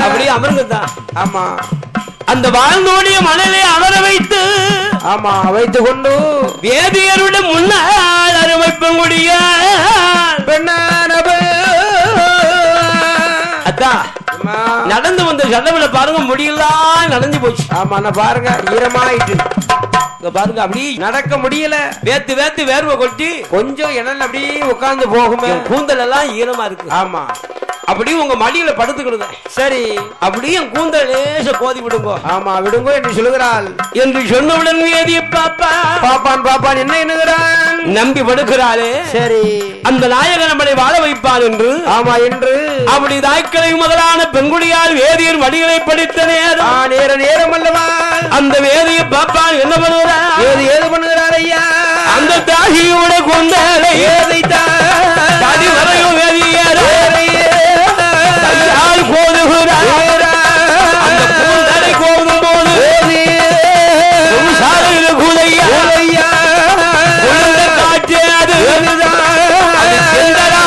அப்படியே அமர்ந்துதான். ஆமா அந்த வாழ்ந்தோடிய மணலை அமர வைத்து ஆமா வைத்துக் கொண்டு வேதியருடைய முன்னாள் அருமை பெண்குடிய அதான் நடந்து வந்த சடவுல பாருங்க முடியலாம் நடந்து போச்சு. ஆமா நான் பாருங்க ஈரமாயிட்டு பாருங்க அப்படி நடக்க முடியல. வேத்து வேத்து வேர்வை கொட்டி கொஞ்சம் இடம் அப்படியே உட்கார்ந்து போகுமே. கூந்தல் எல்லாம் ஈரமா இருக்கு. ஆமா அப்படி உங்க மடியில படுத்துக்கிடுத. சரி அப்படியே என் கூந்தல் லேச கோதி விடுங்கோ. ஆமா விடுங்கோ என்று சொல்லுகிறாள். என்று சொன்னவுடன் வேதிய பாப்பா பாப்பான் பாப்பான் என்ன எண்ணுகிறான் நம்பி படுக்கிறாளே. சரி அந்த நாயகன் நம்மளை வாழ வைப்பான் என்று. ஆமா என்று அப்படி தாய்க்கலை முதலான பெண்குடியால் வேதியர் மடிகளை படித்த நேரம் நேரம் அல்லவா அந்த வேதிய பாப்பான் என்ன பண்ணுகிறார் ஏது பண்ணுகிறார் ஐயா அந்த தாகியோட கொண்டாலை தாடி வரையும் வேதியார் கோதுகிறார். அந்த கூந்தலை கோதும் போது காற்று அது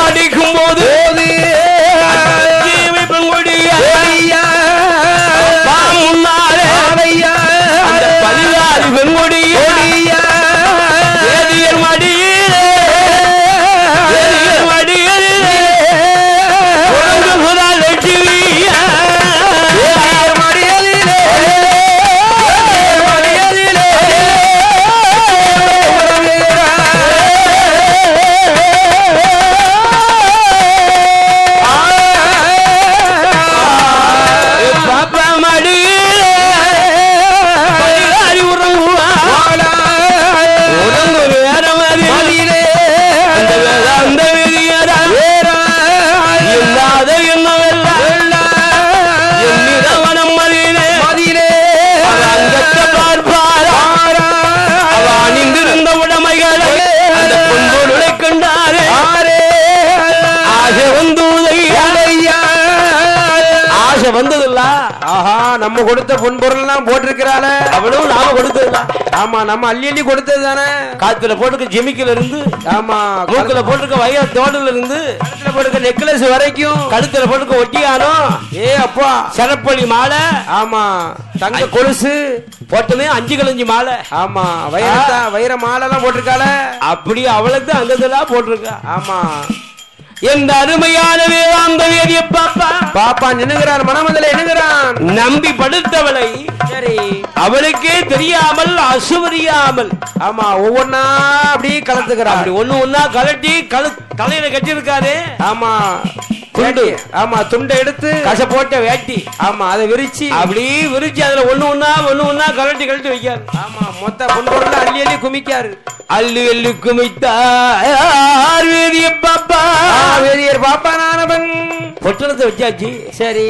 அடிக்கும் போது முன்னாலே அந்த 16 பெண்குடிய வேதியர் மடியிலே வந்ததில்ல. ஆஹா நம்ம கொடுத்த பொன்பொருள் எல்லாம் போட்டிருக்கிறாள அவ்வளவு நாம கொடுத்தது. ஆமா நம்ம அள்ளி அள்ளி கொடுத்தது தானே. காத்துல போட்டுக்க ஜெமிக்கல இருந்து ஆமா மூக்குல போட்டுக்க வய தோடல இருந்து கழுத்துல போட்டுக்க நெக்லஸ் வரைக்கும் கழுத்துல போட்டுக்க ஒட்டியானோ அப்பா சரப்பள்ளி மாலை. ஆமா தங்க கொலுசு போட்டமே 5 கலஞ்சி மாலை. ஆமா வைர மாலை எல்லாம் போட்டிருக்காள. அப்படி அவளுக்கு அங்கதெல்லாம் போட்டிருக்கா. ஆமா எந்த அருமையான வேதாந்த வேதிய பாப்பா பாப்பா நின்னுகிறான் மனமதில எண்ணுகிறான். நம்பி படுத்தவளை சரி அவளுக்கே தெரியாமல் அசுவரியாமல் ஆமா ஒவ்வொன்னா அப்படி கலந்துக்கிறான். அப்படி ஒண்ணு கலட்டி தலையில கட்டிருக்காரு. ஆமா துண்டு ஆமா துண்டை எடுத்து கச போட்ட வேட்டி ஆமா அதை விரிச்சு அப்படி விரிச்சு அதுல ஒண்ணு ஒண்ணா கலட்டி வைக்காரு. ஆமா மொத்த பொன்பொருள் அள்ளி அள்ளி குமிக்காரு. அள்ளி அள்ளி குமித்தார் வேதிய பாப்பா. வேதியர் பாப்பா நானவன் பொட்டணத்தை வச்சாச்சு. சரி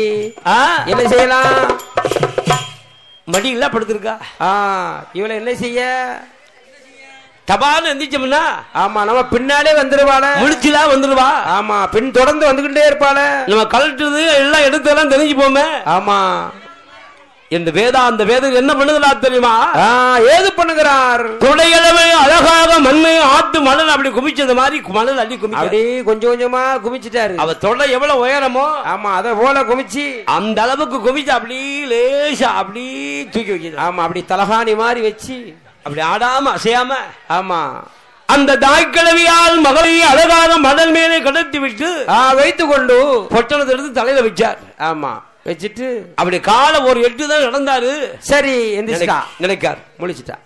என்ன செய்யலாம் மடி இல்ல படுத்திருக்கா. இவளை என்ன செய்ய தபான்னு எந்திரிச்சோம்னா ஆமா நம்ம பின்னாலே வந்துருவாள. முடிச்சுதான் வந்துருவா. ஆமா பின் தொடர்ந்து வந்துகிட்டே இருப்பாள. நம்ம கலட்டுறது எல்லாம் எடுத்து எல்லாம் தெரிஞ்சு போமே. ஆமா இந்த வேதாந்த வேதம் என்ன பண்ணுகிறா தெரியுமா? ஏது பண்ணுகிறார் துடையளவு அழகாக மண்ணை ஆத்து மணல் அப்படி குமிச்சது மாதிரி மணல் அள்ளி குமி அப்படி கொஞ்சம் கொஞ்சமா குமிச்சிட்டாரு. அவ தொடை எவ்வளவு உயரமோ ஆமா அத போல குமிச்சு அந்த அளவுக்கு குமிச்சு அப்படி லேசா அப்படி தூக்கி வைக்கிறது. ஆமா அப்படி தலகாணி மாதிரி வச்சு அப்படி ஆடாம அசையாம ஆமா அந்த தாய்க்கிழவியால் மகளை அழகாக மணல் மேலே கடத்தி விட்டு வைத்துக் கொண்டு பொட்டணத்தை எடுத்து தலையில வச்சார். ஆமா வச்சுட்டு அப்படி காலை ஒரு 8 தான் நடந்தாரு. சரி எந்திரிச்சா நினைக்கார் முழிச்சிட்டா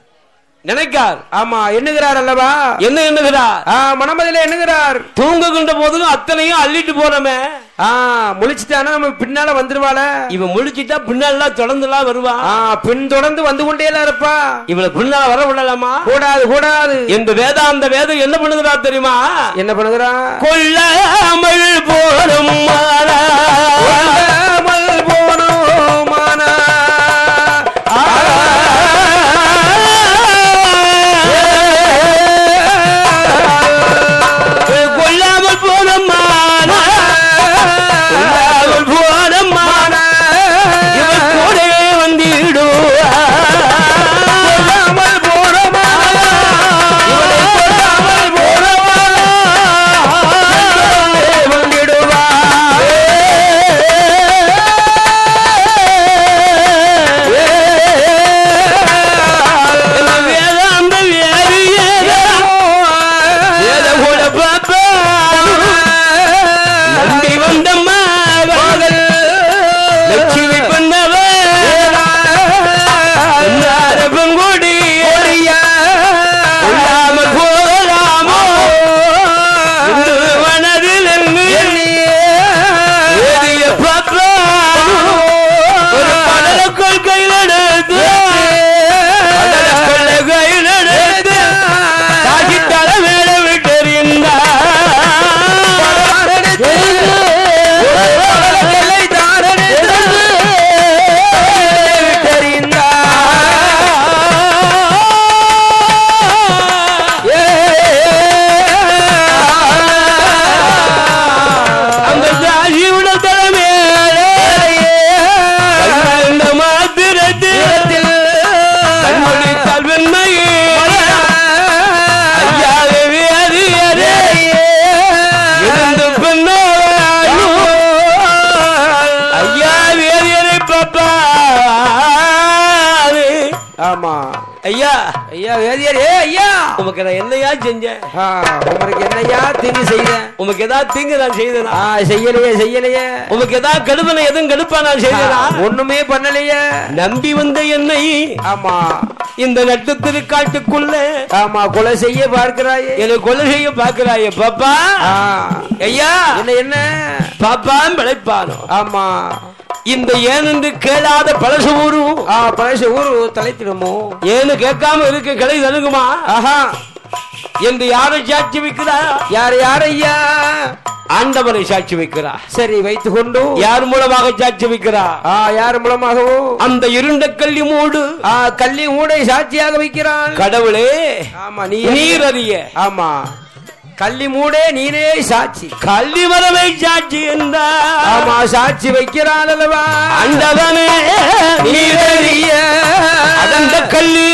நினைக்கார். ஆமா எண்ணுகிறார் அல்லவா. என்ன எண்ணுகிறார் மனமதில எண்ணுகிறார். தூங்குகின்ற போதும் அத்தனையும் அள்ளிட்டு போறமே. முழிச்சிட்டானா நம்ம பின்னால வந்துருவாள. இவன் முழிச்சிட்டா பின்னாலாம் தொடர்ந்துலாம் வருவா. பின் தொடர்ந்து வந்து கொண்டே இருப்பா. இவளை பின்னால வர விடலாமா? கூடாது என்று வேதாந்த வேதம் என்ன பண்ணுகிறா தெரியுமா? என்ன பண்ணுகிறா? கொல்லாமல் போனும் ஆமா ஐயா ஐயா வேதியார் ஐயா உமக்கு நான் என்னையா செஞ்சேன் உமக்கு என்னையா தீங்கு செய்தேன் உமக்கு ஏதாவது தீங்கு நான் செய்தேனா செய்யலையே உமக்கு ஏதாவது கடுப்பனை எதுவும் கடுப்பா நான் செய்தேனா ஒண்ணுமே பண்ணலையே நம்பி வந்த என்னை ஆமா இந்த நட்டுத்திரு காட்டுக்குள்ள ஆமா கொலை செய்ய பார்க்கிறாயே என்னை கொலை செய்ய பார்க்கிறாயே பாப்பா ஐயா என்ன பாப்பா பிழைப்பானோ ஆமா இந்த ஏனென்று கேளாத பழசு ஊரு தலைத்திடுமோ ஏன்னு கேட்காம இருக்க கிளை தருகுமா என்று யாரை சாட்சி வைக்கிறா யார் ஐயா ஆண்டவரை சாட்சி வைக்கிறா சரி வைத்துக் கொண்டு யார் மூலமாக சாட்சி வைக்கிறா யார் மூலமாகவோ அந்த இருண்ட கள்ளி மூடு கள்ளி மூடை சாட்சியாக வைக்கிறான் கடவுளே ஆமா நீர் அறிய ஆமா கள்ளி மூடே நீரே சாட்சி கள்ளி வரவை சாட்சி என்றா ஆமா சாட்சி வைக்கிறான் அல்லவா அண்டவனே நீரறிய அந்த கள்ளி